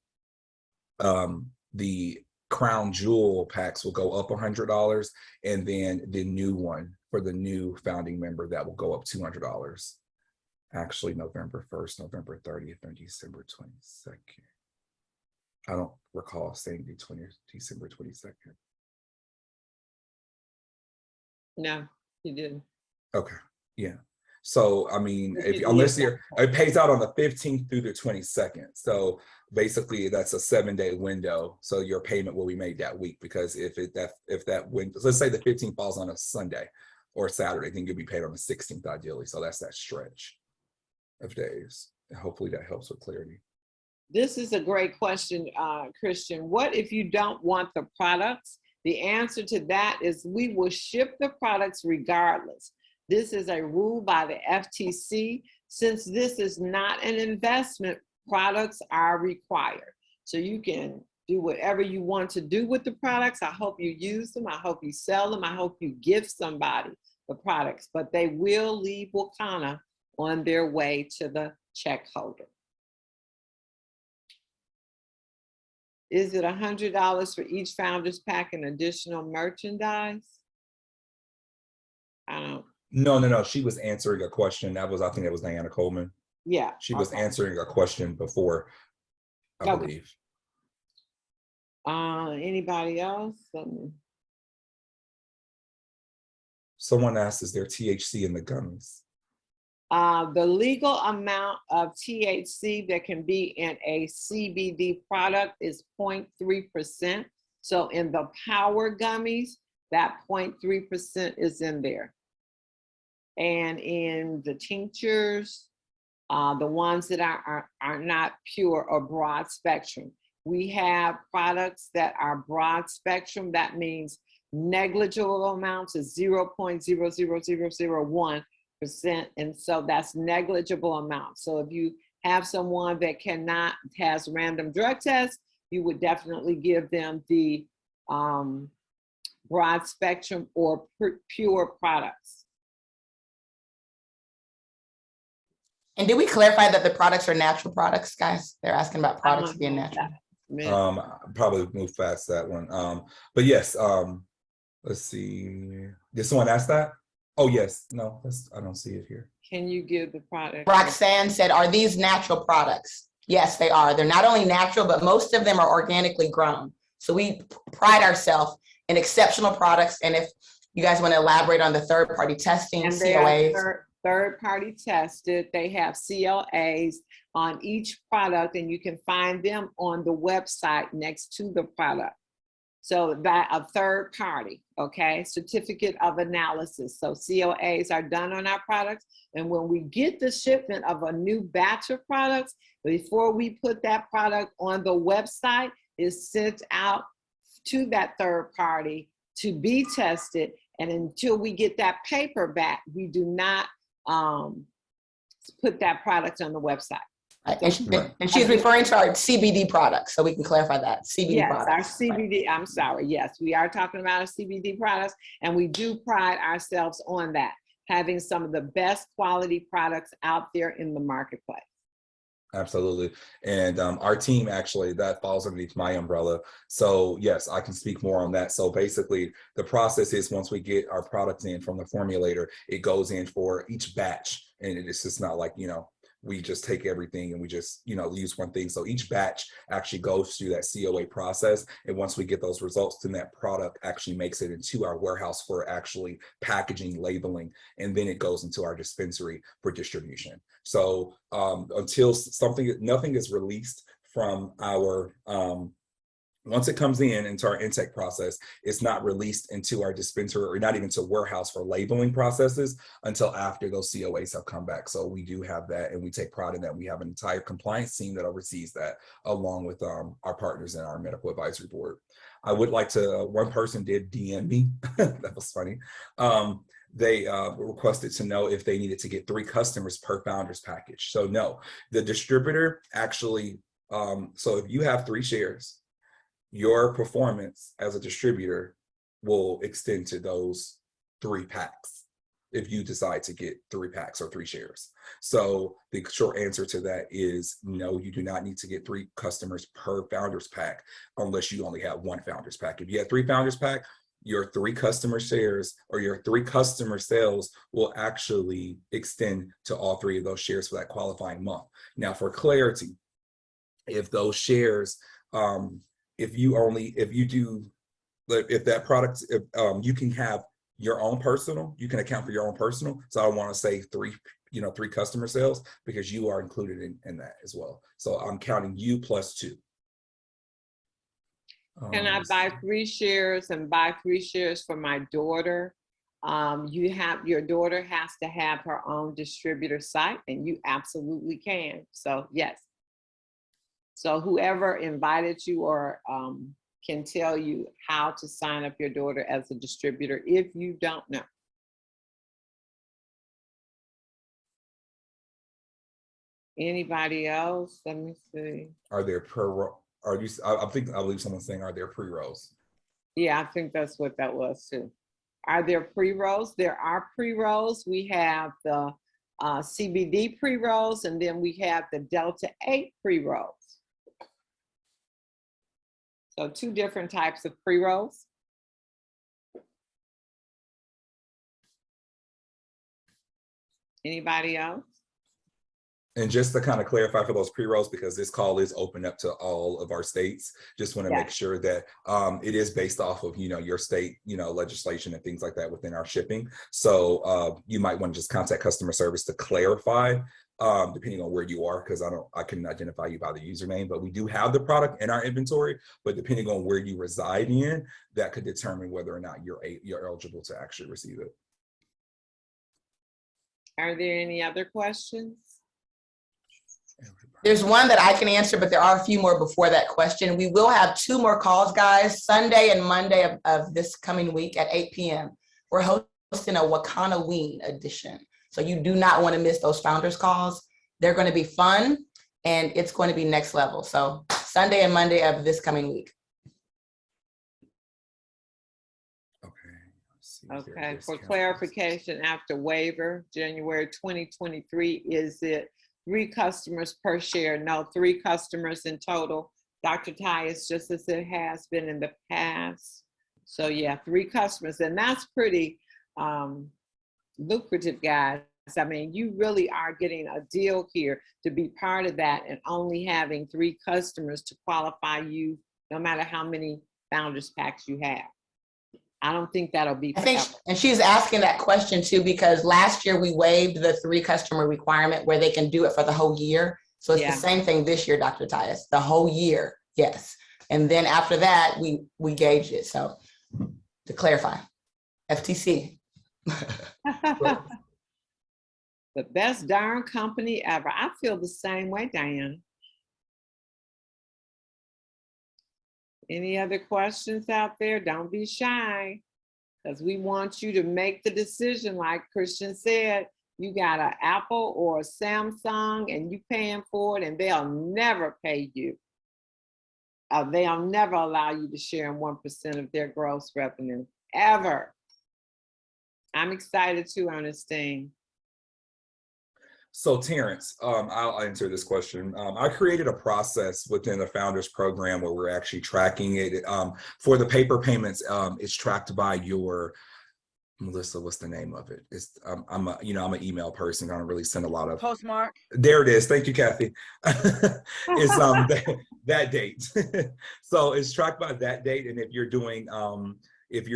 D: Crown Jewel packs will go up $100, and then the new one for the new founding member, that will go up $200. Actually, November 1st, November 30th, and December 22nd. I don't recall saying December 22nd.
B: No, you didn't.
D: Okay, yeah. So, I mean, unless it pays out on the 15th through the 22nd. So basically that's a 7-day window. So your payment will be made that week, because if that window, let's say the 15th falls on a Sunday or Saturday, then you'll be paid on the 16th ideally. So that's that stretch of days. And hopefully that helps with clarity.
B: This is a great question, Christian. What if you don't want the products? The answer to that is we will ship the products regardless. This is a rule by the FTC. Since this is not an investment, products are required. So you can do whatever you want to do with the products. I hope you use them. I hope you sell them. I hope you give somebody the products, but they will leave Wakanna on their way to the check holder. Is it $100 for each founders pack and additional merchandise? I don't.
D: No. She was answering a question. I think it was Diana Coleman.
B: Yeah.
D: She was
B: okay.
D: answering a question before, I
B: Okay.
D: believe.
B: Anybody else?
D: Someone asked, is there THC in the gummies?
B: The legal amount of THC that can be in a CBD product is 0.3%. So in the power gummies, that 0.3% is in there. And in the tinctures, the ones that are not pure or broad spectrum, we have products that are broad spectrum. That means negligible amounts is 0.00001%. And so that's negligible amount. So if you have someone that has random drug tests, you would definitely give them the broad spectrum or pure products.
C: And did we clarify that the products are natural products, guys? They're asking about products being natural.
D: Probably move past that one. But yes, let's see. Did someone ask that? Oh yes, no, I don't see it here.
B: Can you give the product?
C: Roxanne said, are these natural products? Yes, they are. They're not only natural, but most of them are organically grown. So we pride ourselves in exceptional products. And if you guys want to elaborate on the third-party testing,
B: and
C: COAs.
B: Third-party tested. They have CLAs on each product, and you can find them on the website next to the product. So that a third party, okay, certificate of analysis. So COAs are done on our products. And when we get the shipment of a new batch of products, before we put that product on the website, is sent out to that third party to be tested. And until we get that paper back, we do not put that product on the website.
C: And she's referring to our CBD products, so we can clarify that. CBD products.
B: Our CBD, I'm sorry, yes, we are talking about our CBD products, and we do pride ourselves on that, having some of the best quality products out there in the marketplace.
D: Absolutely. And our team, actually, that falls underneath my umbrella. So yes, I can speak more on that. So basically the process is, once we get our product in from the formulator, it goes in for each batch. And it's just not like, we just take everything and we just, use one thing. So each batch actually goes through that COA process. And once we get those results, then that product actually makes it into our warehouse for actually packaging, labeling, and then it goes into our dispensary for distribution. So until nothing is released from our, once it comes into our intake process, it's not released into our dispensary or not even to warehouse for labeling processes until after those COAs have come back. So we do have that, and we take pride in that. We have an entire compliance team that oversees that, along with our partners in our medical advisory board. I would like to, one person did DM me, that was funny. They requested to know if they needed to get 3 customers per founders package. So no, the distributor actually, so if you have 3 shares, your performance as a distributor will extend to those 3 packs if you decide to get 3 packs or 3 shares. So the short answer to that is no, you do not need to get 3 customers per founders pack unless you only have 1 founders pack. If you have 3 founders pack, your 3 customer shares or your 3 customer sales will actually extend to all 3 of those shares for that qualifying month. Now, for clarity, if those shares, if that product, you can have your own personal, you can account for your own personal. So I don't want to say 3 customer sales, because you are included in that as well. So I'm counting you plus 2.
B: Can I buy 3 shares and buy 3 shares for my daughter? Your daughter has to have her own distributor site, and you absolutely can. So yes. So whoever invited you or can tell you how to sign up your daughter as a distributor if you don't know. Anybody else? Let me see.
D: Are there I believe someone's saying, are there pre-rolls?
B: Yeah, I think that's what that was too. Are there pre-rolls? There are pre-rolls. We have the CBD pre-rolls, and then we have the Delta 8 pre-rolls. So 2 different types of pre-rolls. Anybody else?
D: And just to kind of clarify for those pre-rolls, because this call is open up to all of our states, just want to make sure that it is based off of, your state, legislation and things like that within our shipping. So you might want to just contact customer service to clarify, depending on where you are, because I couldn't identify you by the username, but we do have the product in our inventory, but depending on where you reside in, that could determine whether or not you're eligible to actually receive it.
B: Are there any other questions?
C: There's one that I can answer, but there are a few more before that question. We will have 2 more calls, guys, Sunday and Monday of this coming week at 8 p.m. We're hosting a Wakanna Ween edition. So you do not want to miss those founders calls. They're going to be fun and it's going to be next level. So Sunday and Monday of this coming week.
B: Okay, for clarification, after waiver, January 2023, is it 3 customers per share? No, 3 customers in total. Dr. Tyus, just as it has been in the past. So yeah, 3 customers, and that's pretty lucrative, guys. I mean, you really are getting a deal here to be part of that, and only having 3 customers to qualify you, no matter how many founders packs you have. I don't think that'll be forever.
C: I think, and she's asking that question too, because last year we waived the 3 customer requirement where they can do it for the whole year. So it's the same thing this year, Dr. Tyus, the whole year, yes. And then after that, we gauged it. So to clarify, FTC.
B: The best darn company ever. I feel the same way, Diana. Any other questions out there? Don't be shy, because we want you to make the decision. Like Christian said, you got an Apple or a Samsung and you paying for it, and they'll never pay you. They'll never allow you to share in 1% of their gross revenue, ever. I'm excited too, Ernestine.
D: So Terrence, I'll answer this question. I created a process within the Founders Program where we're actually tracking it. For the paper payments, it's tracked by your, Melissa, what's the name of it? It's I'm an email person. I don't really send a lot of
A: Postmark.
D: There it is. Thank you, Kathy. It's that date. So it's tracked by that date, and if you're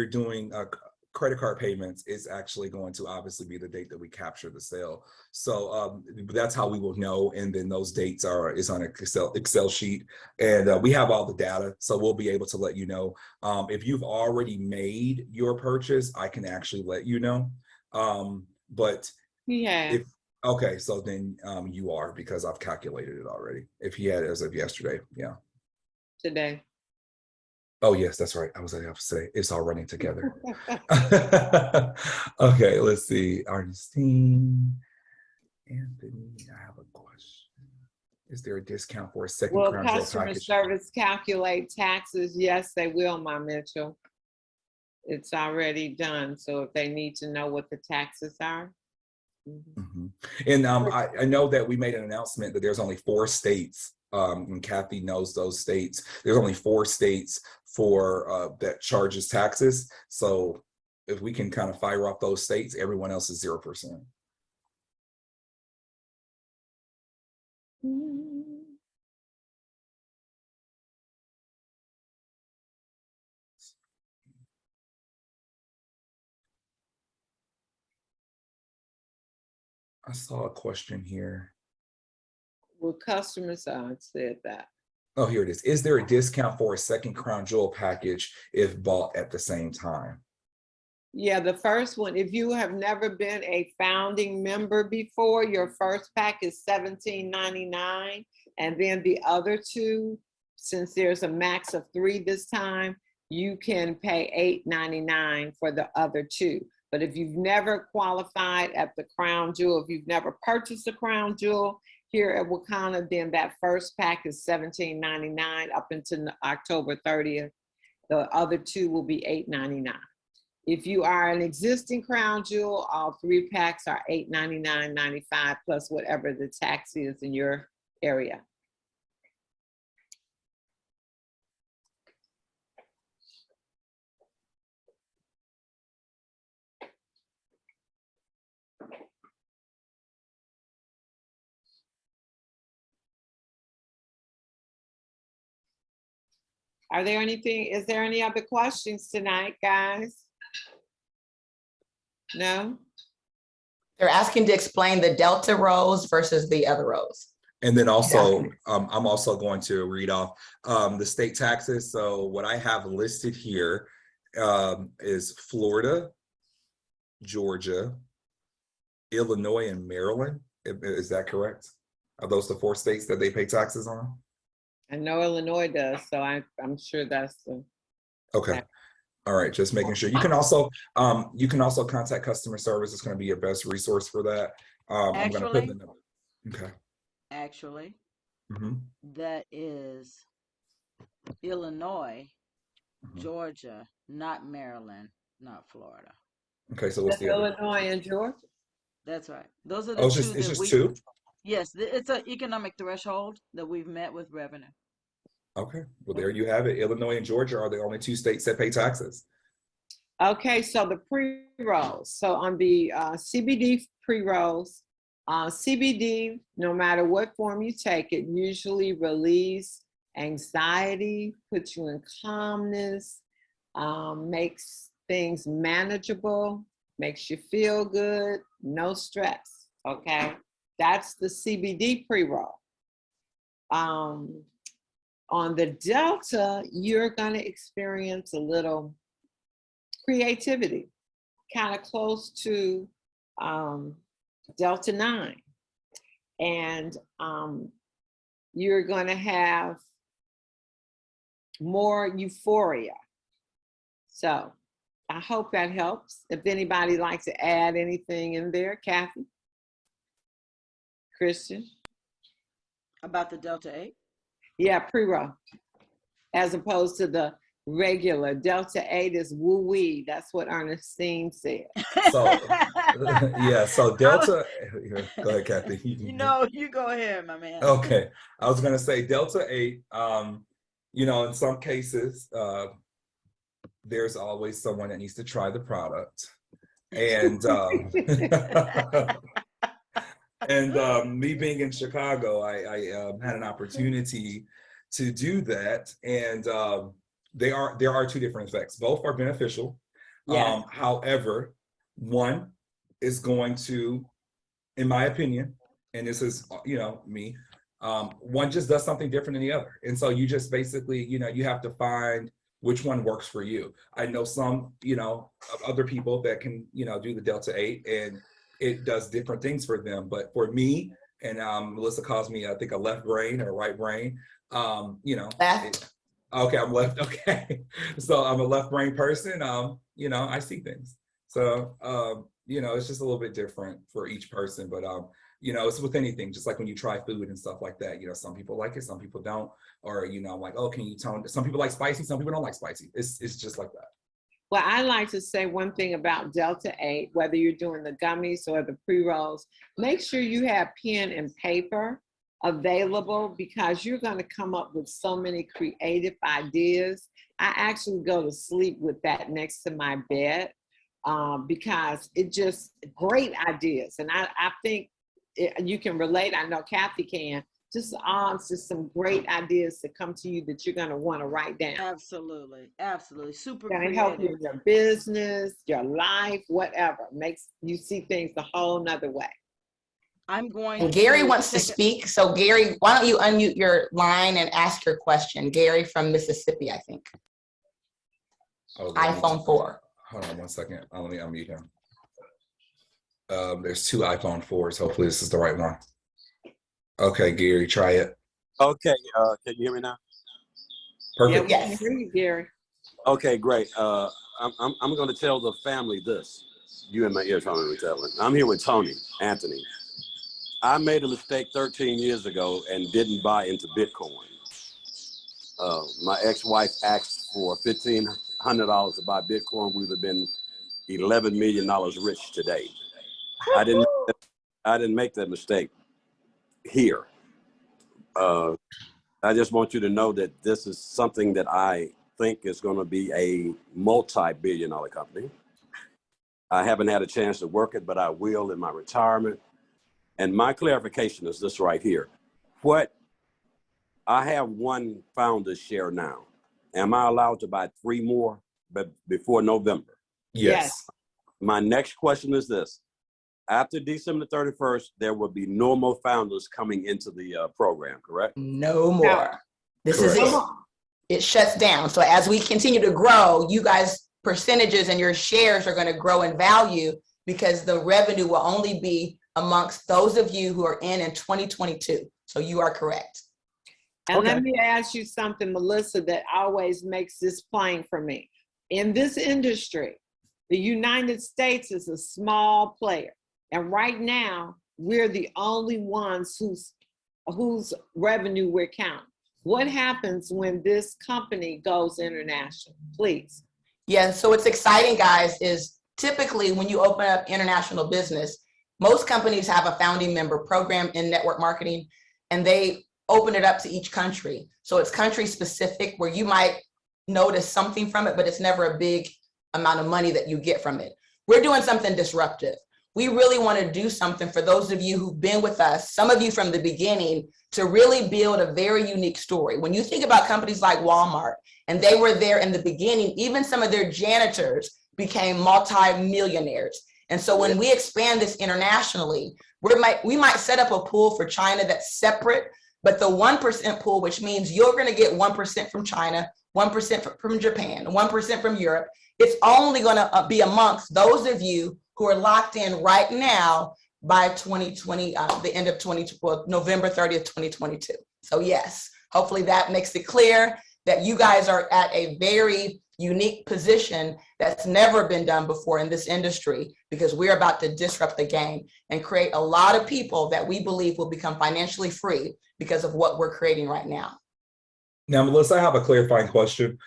D: doing credit card payments, it's actually going to obviously be the date that we capture the sale. So that's how we will know. And then those dates is on an Excel sheet, and we have all the data. So we'll be able to let you know. If you've already made your purchase, I can actually let you know. But okay, so then you are, because I've calculated it already. If he had it as of yesterday, yeah.
B: Today.
D: Oh, yes, that's right. I was going to say it's all running together. Okay, let's see. Ernestine, Anthony, I have a question. Is there a discount for a second
B: Will
D: crown jewel
B: customer
D: package?
B: service calculate taxes? Yes, they will, my Mitchell. It's already done. So if they need to know what the taxes are.
D: Mm-hmm. And I know that we made an announcement that there's only 4 states, and Kathy knows those states. There's only 4 states for that charges taxes. So if we can kind of fire off those states, everyone else is 0%. I saw a question here.
B: Will customers said that?
D: Oh, here it is. Is there a discount for a second crown jewel package if bought at the same time?
B: Yeah, the first one, if you have never been a founding member before, your first pack is $17.99. And then the other 2, since there's a max of 3 this time, you can pay $8.99 for the other 2. But if you've never qualified at the crown jewel, if you've never purchased a crown jewel, here at Wakanna, then that first pack is $17.99 up until October 30th. The other two will be $8.99. If you are an existing Crown Jewel, all 3 packs are $8.99.95 plus whatever the tax is in your area. Is there any other questions tonight, guys? No?
C: They're asking to explain the Delta rose versus the other rose.
D: And then also, I'm also going to read off the state taxes. So what I have listed here is Florida, Georgia, Illinois, and Maryland. Is that correct? Are those the 4 states that they pay taxes on?
B: I know Illinois does, so I'm sure that's the.
D: Okay. All right, just making sure. You can also contact customer service. It's going to be your best resource for that. I'm going to put the number. Okay.
A: Actually,
D: Mm-hmm.
A: that is Illinois, Georgia, not Maryland, not Florida.
D: Okay, so what's the other?
B: Illinois and Georgia?
A: That's right. Those are the
D: Oh,
A: two
D: it's
A: that
D: just 2?
A: Yes, it's an economic threshold that we've met with revenue.
D: Okay, well, there you have it. Illinois and Georgia are the only 2 states that pay taxes.
B: Okay, so the pre-rolls. So on the CBD pre-rolls, CBD, no matter what form you take it, usually relieves anxiety, puts you in calmness, makes things manageable, makes you feel good, no stress, okay? That's the CBD pre-roll. On the Delta, you're gonna experience a little creativity, kind of close to Delta 9. And you're gonna have more euphoria. So I hope that helps. If anybody likes to add anything in there, Kathy, Christian.
A: About the Delta 8?
B: Yeah, pre-roll, as opposed to the regular. Delta 8 is woo-wee. That's what Ernestine said.
D: So, yeah, so Delta, go ahead, Kathy.
A: You go ahead, my man.
D: Okay, I was going to say Delta 8, in some cases, there's always someone that needs to try the product. And me being in Chicago, I had an opportunity to do that, and there are 2 different effects. Both are beneficial.
B: Yes.
D: However, one is going to, in my opinion, and this is me, one just does something different than the other, and so you just basically you have to find which one works for you. I know some other people that can do the Delta 8 and it does different things for them. But for me, and Melissa calls me, I think, a left brain or a right brain.
C: Left.
D: Okay, I'm left. Okay, so I'm a left brain person. I see things. So it's just a little bit different for each person. But it's with anything. Just like when you try food and stuff like that. Some people like it, some people don't. Or like, oh, can you tone? Some people like spicy, some people don't like spicy. It's just like that.
B: Well, I like to say one thing about Delta 8, whether you're doing the gummies or the pre-rolls, make sure you have pen and paper available, because you're going to come up with so many creative ideas. I actually go to sleep with that next to my bed because it just great ideas. And I think you can relate. I know Kathy can. Just some great ideas to come to you that you're going to want to write down.
A: Absolutely. Super
B: Going to
A: creative.
B: help you in your business, your life, whatever. Makes you see things a whole nother way.
A: I'm going.
C: And Gary wants to speak. So Gary, why don't you unmute your line and ask your question? Gary from Mississippi, I think. iPhone 4.
D: Hold on 1 second. Let me unmute him. There's 2 iPhone 4s. Hopefully this is the right one. Okay, Gary, try it.
G: Okay, can you hear me now?
D: Perfect.
B: Yeah, we can hear you, Gary.
G: Okay, great. I'm going to tell the family this. You in my ear, Tony, I'm here with Tony, Anthony. I made a mistake 13 years ago and didn't buy into Bitcoin. My ex-wife asked for $1,500 to buy Bitcoin. We would have been $11 million rich today. I didn't make that mistake here. I just want you to know that this is something that I think is going to be a multi-billion-dollar company. I haven't had a chance to work it, but I will in my retirement. And my clarification is this right here. I have one founder's share now. Am I allowed to buy 3 more before November?
D: Yes.
G: My next question is this. After December 31st, there will be no more founders coming into the program, correct?
C: No more. This is
D: Correct.
C: it. It shuts down. So as we continue to grow, you guys' percentages and your shares are going to grow in value because the revenue will only be amongst those of you who are in 2022. So you are correct.
B: And let me ask you something, Melissa, that always makes this plain for me. In this industry, the United States is a small player. And right now, we're the only ones whose revenue we're counting. What happens when this company goes international? Please.
C: Yeah, so what's exciting, guys, is typically when you open up international business, most companies have a founding member program in network marketing, and they open it up to each country. So it's country specific where you might notice something from it, but it's never a big amount of money that you get from it. We're doing something disruptive. We really want to do something for those of you who've been with us, some of you from the beginning, to really build a very unique story. When you think about companies like Walmart, and they were there in the beginning, even some of their janitors became multi-millionaires. And so when we expand this internationally, we might set up a pool for China that's separate, but the 1% pool, which means you're going to get 1% from China, 1% from Japan, 1% from Europe. It's only going to be amongst those of you who are locked in right now by 2020, the end of November 30th, 2022. So yes, hopefully that makes it clear that you guys are at a very unique position that's never been done before in this industry, because we're about to disrupt the game and create a lot of people that we believe will become financially free because of what we're creating right now.
D: Now, Melissa, I have a clarifying question.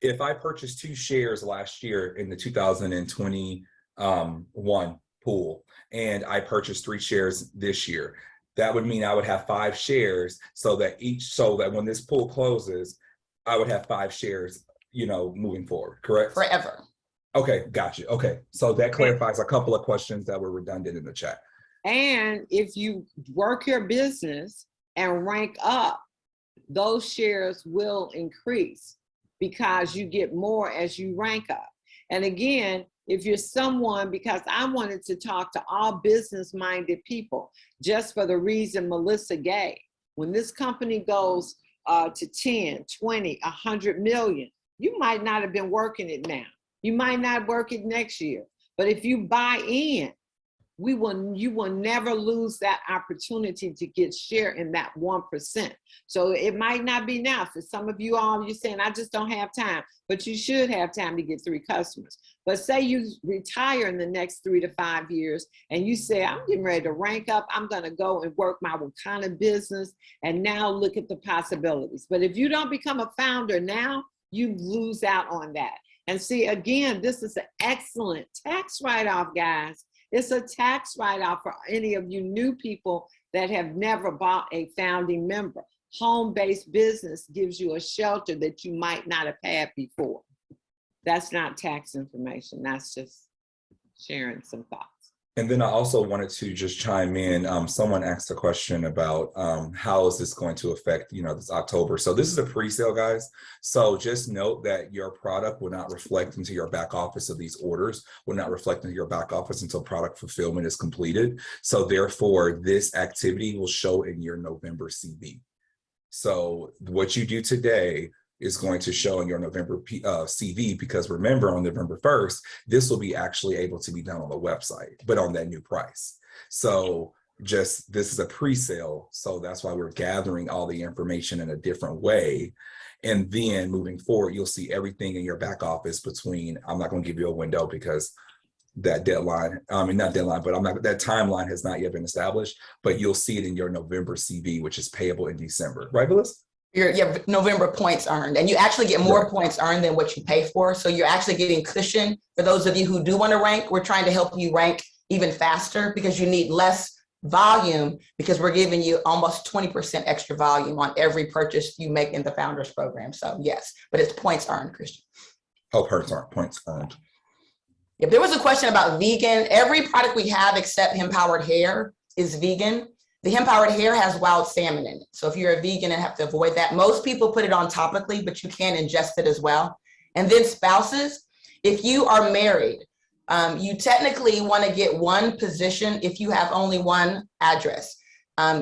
D: If I purchased 2 shares last year in the 2021 pool, and I purchased 3 shares this year, that would mean I would have 5 shares, so that when this pool closes, I would have 5 shares, moving forward, correct?
C: Forever.
D: Okay, gotcha. Okay, so that clarifies a couple of questions that were redundant in the chat.
B: And if you work your business and rank up, those shares will increase because you get more as you rank up. And again, if you're someone, because I wanted to talk to all business-minded people, just for the reason Melissa gave, when this company goes to 10, 20, 100 million, you might not have been working it now. You might not work it next year. But if you buy in, you will never lose that opportunity to get share in that 1%. So it might not be now. For some of you all, you're saying, I just don't have time, but you should have time to get 3 customers. But say you retire in the next 3 to 5 years and you say, I'm getting ready to rank up. I'm going to go and work my Wakanna business and now look at the possibilities. But if you don't become a founder now, you lose out on that. And see, again, this is an excellent tax write-off, guys. It's a tax write-off for any of you new people that have never bought a founding member. Home-based business gives you a shelter that you might not have had before. That's not tax information. That's just sharing some thoughts.
D: And then I also wanted to just chime in. Someone asked a question about how is this going to affect, this October. So this is a pre-sale, guys. So just note that your product will not reflect into your back office of these orders, will not reflect into your back office until product fulfillment is completed. So therefore, this activity will show in your November CV. So what you do today is going to show in your November CV, because remember, on November 1st, this will be actually able to be done on the website, but on that new price. So this is a pre-sale. So that's why we're gathering all the information in a different way. And then moving forward, you'll see everything in your back office between, I'm not going to give you a window because that deadline. I mean, not deadline, but that timeline has not yet been established, but you'll see it in your November CV, which is payable in December. Right, Phyllis?
C: Your November points earned, and you actually get more points earned than what you pay for. So you're actually getting cushion. For those of you who do want to rank, we're trying to help you rank even faster because you need less volume, because we're giving you almost 20% extra volume on every purchase you make in the Founders Program. So yes, but it's points earned, Christian.
D: Oh, points earned.
C: If there was a question about vegan, every product we have except hemp powered hair is vegan. The hemp powered hair has wild salmon in it. So if you're a vegan and have to avoid that, most people put it on topically, but you can ingest it as well. And then spouses, if you are married, you technically want to get one position if you have only one address.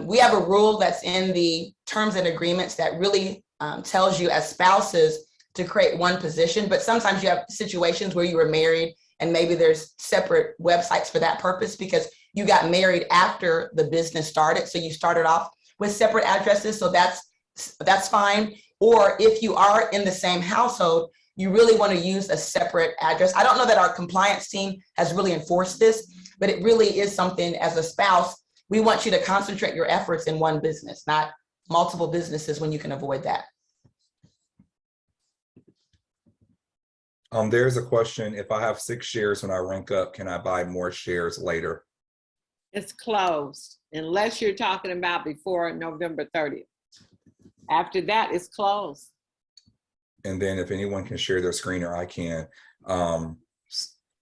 C: We have a rule that's in the terms and agreements that really tells you as spouses to create one position, but sometimes you have situations where you were married and maybe there's separate websites for that purpose because you got married after the business started. So you started off with separate addresses. So that's fine. Or if you are in the same household, you really want to use a separate address. I don't know that our compliance team has really enforced this, but it really is something as a spouse, we want you to concentrate your efforts in one business, not multiple businesses when you can avoid that.
D: There's a question, if I have 6 shares when I rank up, can I buy more shares later?
B: It's closed, unless you're talking about before November 30th. After that, it's closed.
D: And then if anyone can share their screen or I can,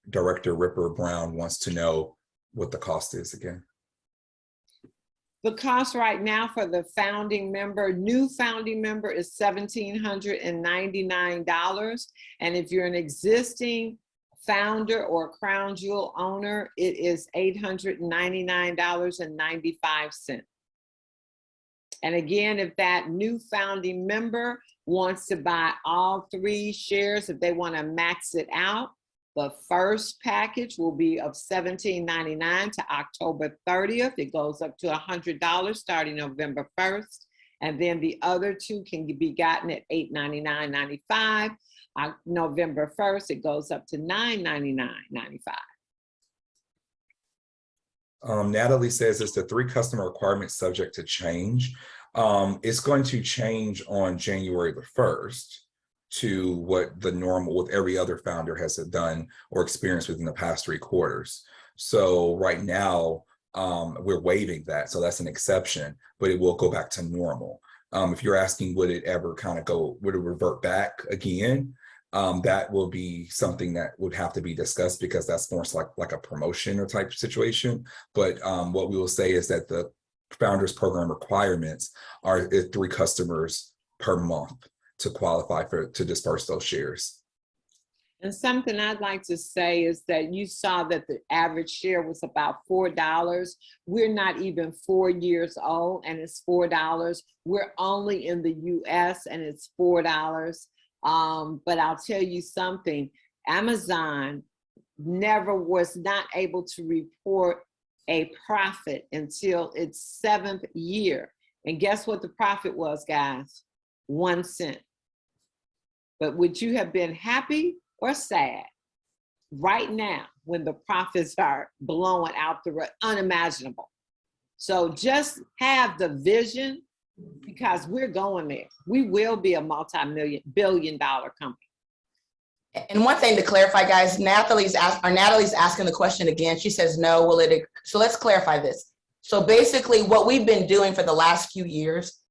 D: Director Ripper Brown wants to know what the cost is again.
B: The cost right now for the founding member, new founding member, is $1,799. And if you're an existing founder or crown jewel owner, it is $899.95. And again, if that new founding member wants to buy all 3 shares, if they want to max it out, the first package will be of $17.99 to October 30th. It goes up to $100 starting November 1st. And then the other 2 can be gotten at $899.95. November 1st, it goes up to $999.95.
D: Natalie says, is the 3 customer requirements subject to change? It's going to change on January the 1st. To what the normal, what every other founder has done or experienced within the past 3 quarters. So right now, we're waiving that. So that's an exception, but it will go back to normal. If you're asking, would it ever kind of would it revert back again? That will be something that would have to be discussed because that's more like a promotion or type situation. But what we will say is that the Founders Program requirements are 3 customers per month to qualify to disperse those shares.
B: And something I'd like to say is that you saw that the average share was about $4. We're not even 4 years old and it's $4. We're only in the US and it's $4. But I'll tell you something, Amazon was not able to report a profit until its 7th year. And guess what the profit was, guys? 1 cent. But would you have been happy or sad right now when the profits are blowing out the unimaginable? So just have the vision because we're going there. We will be a multi-billion-dollar company.
C: And one thing to clarify, guys, Natalie's asking the question again. She says, no, will it? So let's clarify this. So basically what we've been doing for the last few years,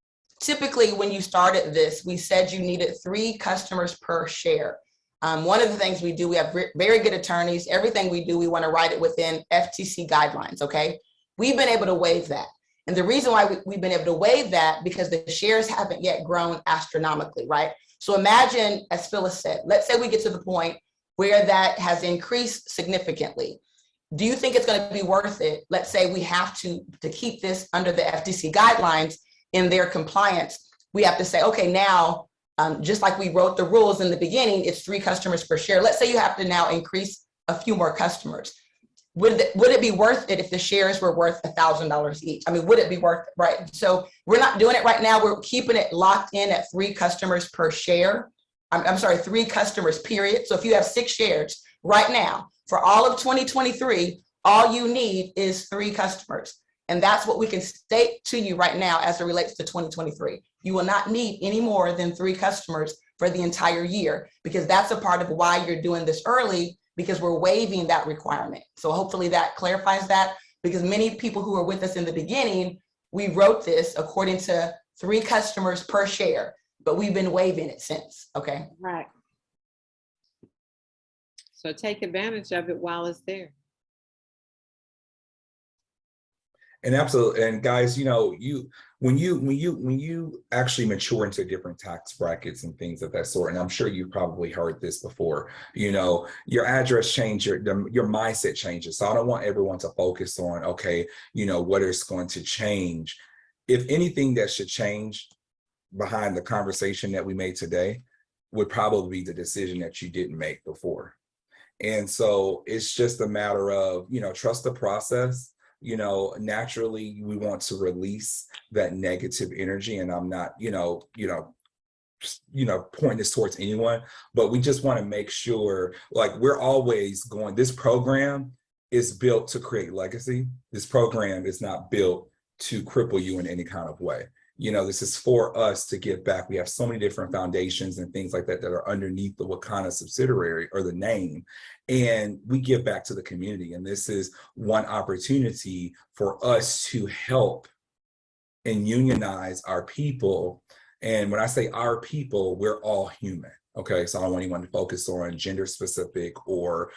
C: typically when you started this, we said you needed 3 customers per share. One of the things we do, we have very good attorneys. Everything we do, we want to write it within FTC guidelines, okay? We've been able to waive that. And the reason why we've been able to waive that, because the shares haven't yet grown astronomically, right? So imagine, as Phyllis said, let's say we get to the point where that has increased significantly. Do you think it's going to be worth it? Let's say we have to keep this under the FTC guidelines in their compliance. We have to say, okay, now, just like we wrote the rules in the beginning, it's 3 customers per share. Let's say you have to now increase a few more customers. Would it be worth it if the shares were worth $1,000 each? I mean, would it be worth it, right? So we're not doing it right now. We're keeping it locked in at 3 customers per share. I'm sorry, 3 customers, period. So if you have 6 shares right now, for all of 2023, all you need is 3 customers. And that's what we can state to you right now as it relates to 2023. You will not need any more than 3 customers for the entire year, because that's a part of why you're doing this early, because we're waiving that requirement. So hopefully that clarifies that, because many people who were with us in the beginning, we wrote this according to 3 customers per share, but we've been waiving it since, okay?
B: Right. So take advantage of it while it's there.
D: And absolutely, and guys, you know, when you actually mature into different tax brackets and things of that sort, and I'm sure you've probably heard this before, you know, your address change, your mindset changes. So I don't want everyone to focus on, okay, you know, what is going to change. If anything that should change behind the conversation that we made today would probably be the decision that you didn't make before. And so it's just a matter of, you know, trust the process. You know, naturally we want to release that negative energy, and I'm not, pointing this towards anyone, but we just want to make sure, like, we're always going, this program is built to create legacy. This program is not built to cripple you in any kind of way. You know, this is for us to give back. We have so many different foundations and things like that that are underneath the Wakanna subsidiary or the name, and we give back to the community. And this is one opportunity for us to help and unionize our people. And when I say our people, we're all human. Okay, so I don't want anyone to focus on gender specific or,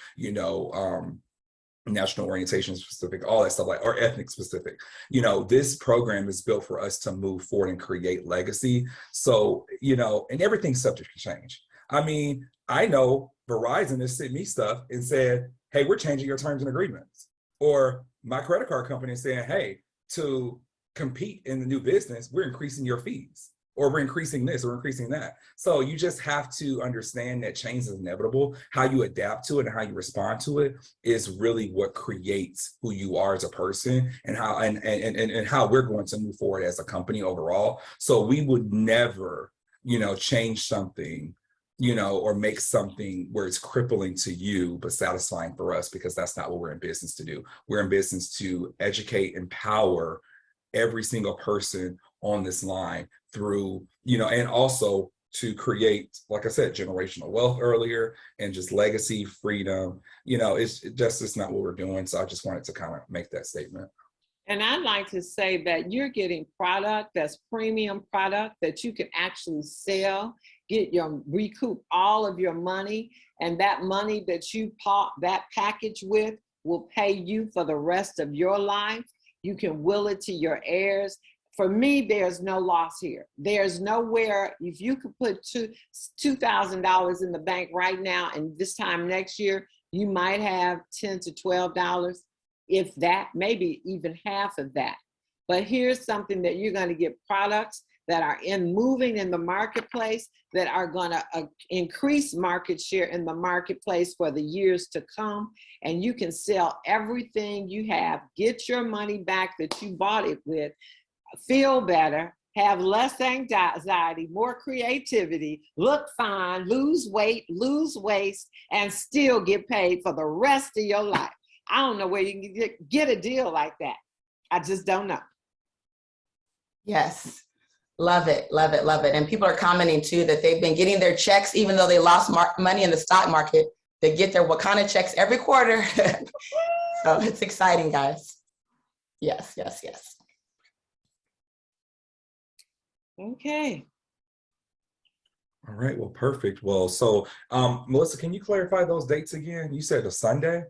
D: national orientation specific, all that stuff, like, or ethnic specific. You know, this program is built for us to move forward and create legacy. So, and everything's subject to change. I mean, I know Verizon has sent me stuff and said, hey, we're changing your terms and agreements. Or my credit card company is saying, hey, to compete in the new business, we're increasing your fees, or we're increasing this, or increasing that. So you just have to understand that change is inevitable. How you adapt to it and how you respond to it is really what creates who you are as a person, and how and how we're going to move forward as a company overall. So we would never, change something, or make something where it's crippling to you but satisfying for us, because that's not what we're in business to do. We're in business to educate, empower every single person on this line through, and also to create, like I said, generational wealth earlier, and just legacy, freedom. It's not what we're doing. So I just wanted to kind of make that statement.
B: And I'd like to say that you're getting product that's premium product that you can actually sell, recoup all of your money, and that money that you bought that package with will pay you for the rest of your life. You can will it to your heirs. For me, there's no loss here. There's nowhere, if you could put $2,000 in the bank right now, and this time next year, you might have $10 to $12, if that, maybe even half of that. But here's something that you're going to get products that are moving in the marketplace, that are going to increase market share in the marketplace for the years to come. And you can sell everything you have, get your money back that you bought it with, feel better, have less anxiety, more creativity, look fine, lose weight, lose waste, and still get paid for the rest of your life. I don't know where you can get a deal like that. I just don't know.
C: Yes. Love it, love it, love it. And people are commenting too that they've been getting their checks, even though they lost money in the stock market. They get their Wakanna checks every quarter. So it's exciting, guys. Yes, yes, yes.
B: Okay.
D: All right, well, perfect. Well, so Melissa, can you clarify those dates again? You said a Sunday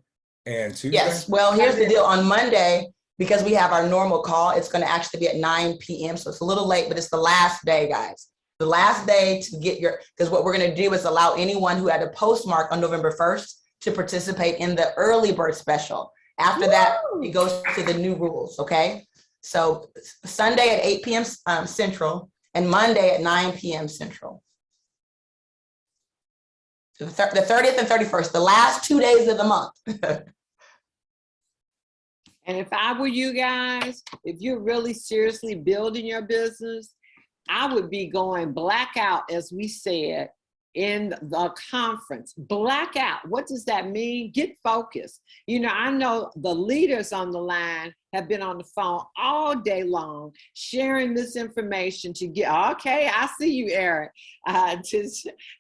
D: and Tuesday?
C: Yes, well, here's the deal. On Monday, because we have our normal call, it's going to actually be at 9 p.m. So it's a little late, but it's the last day, guys. The last day to get because what we're going to do is allow anyone who had a postmark on November 1st to participate in the early bird special. After that, it goes to the new rules, okay? So Sunday at 8 p.m. Central, and Monday at 9 p.m. Central. The 30th and 31st, the last 2 days of the month.
B: And if I were you guys, if you're really seriously building your business, I would be going blackout, as we said, in the conference. Blackout. What does that mean? Get focused. You know, I know the leaders on the line have been on the phone all day long sharing this information to get, okay, I see you, Eric,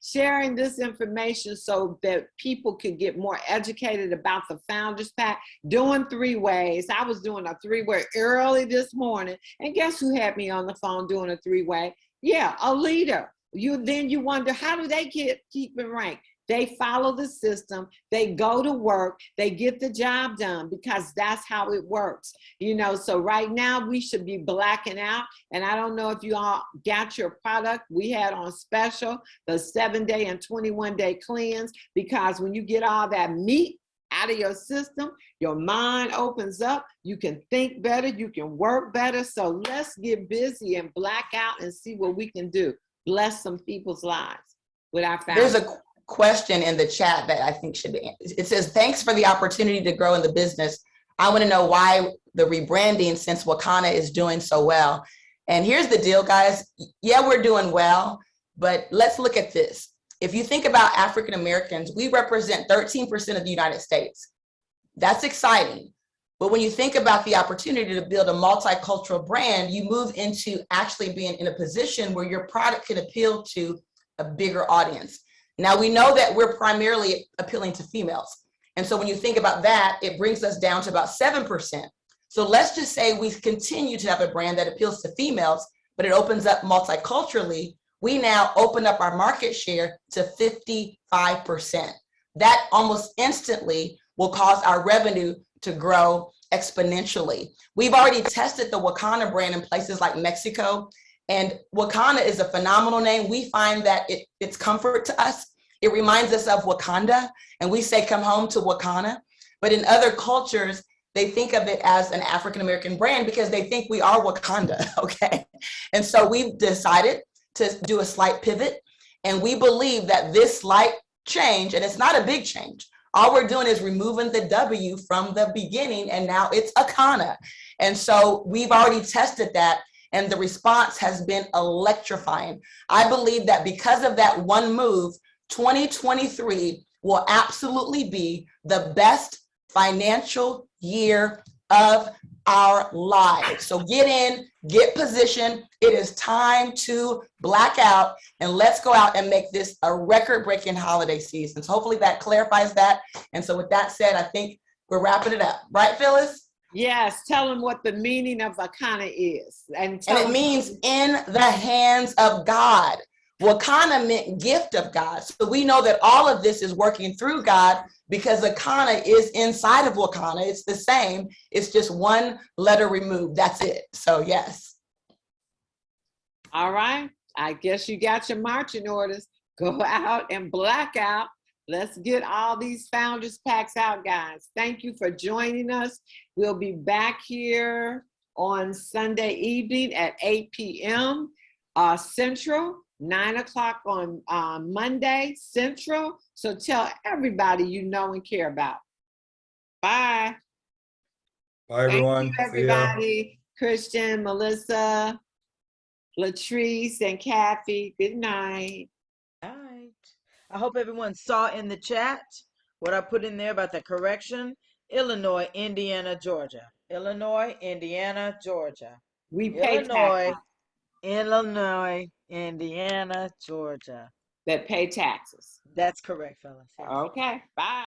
B: sharing this information so that people could get more educated about the Founders Pack, doing 3-ways. I was doing a 3-way early this morning, and guess who had me on the phone doing a 3-way? Yeah, a leader. Then you wonder, how do they keep in rank? They follow the system, they go to work, they get the job done, because that's how it works. You know, so right now we should be blacking out. And I don't know if you all got your product. We had on special the 7-day and 21-day cleanse, because when you get all that meat out of your system, your mind opens up, you can think better, you can work better. So let's get busy and black out and see what we can do. Bless some people's lives with our family.
C: There's a question in the chat that I think should be, it says, thanks for the opportunity to grow in the business. I want to know why the rebranding, since Wakanna is doing so well. And here's the deal, guys. Yeah, we're doing well, but let's look at this. If you think about African Americans, we represent 13% of the United States. That's exciting. But when you think about the opportunity to build a multicultural brand, you move into actually being in a position where your product can appeal to a bigger audience. Now, we know that we're primarily appealing to females. And so when you think about that, it brings us down to about 7%. So let's just say we continue to have a brand that appeals to females, but it opens up multiculturally. We now open up our market share to 55%. That almost instantly will cause our revenue to grow exponentially. We've already tested the Wakanna brand in places like Mexico, and Wakanna is a phenomenal name. We find that it's comfort to us. It reminds us of Wakanda, and we say, come home to Wakanna. But in other cultures, they think of it as an African-American brand because they think we are Wakanda, okay? And so we've decided to do a slight pivot, and we believe that this slight change, and it's not a big change, all we're doing is removing the W from the beginning, and now it's Wakanna. And so we've already tested that, and the response has been electrifying. I believe that because of that one move, 2023 will absolutely be the best financial year of our lives. So get in, get positioned. It is time to black out, and let's go out and make this a record-breaking holiday season. So hopefully that clarifies that. And so with that said, I think we're wrapping it up. Right, Phyllis?
B: Yes, tell them what the meaning of Wakanna is. And
C: it means in the hands of God. Wakanna meant gift of God. So we know that all of this is working through God because Wakanna is inside of Wakanna. It's the same. It's just one letter removed. That's it. So yes.
B: All right. I guess you got your marching orders. Go out and black out. Let's get all these Founders Packs out, guys. Thank you for joining us. We'll be back here on Sunday evening at 8 p.m. Central, 9 o'clock on Monday Central. So tell everybody you know and care about. Bye.
D: Bye, everyone.
B: Thank you, everybody. Christian, Melissa, Latrice, and Kathy. Good night.
A: All right. I hope everyone saw in the chat what I put in there about the correction. Illinois, Indiana, Georgia. Illinois, Indiana, Georgia.
B: We pay
A: Illinois,
B: taxes.
A: Illinois, Indiana, Georgia.
B: That pay taxes.
A: That's correct, fellas. Yes.
B: Okay, bye.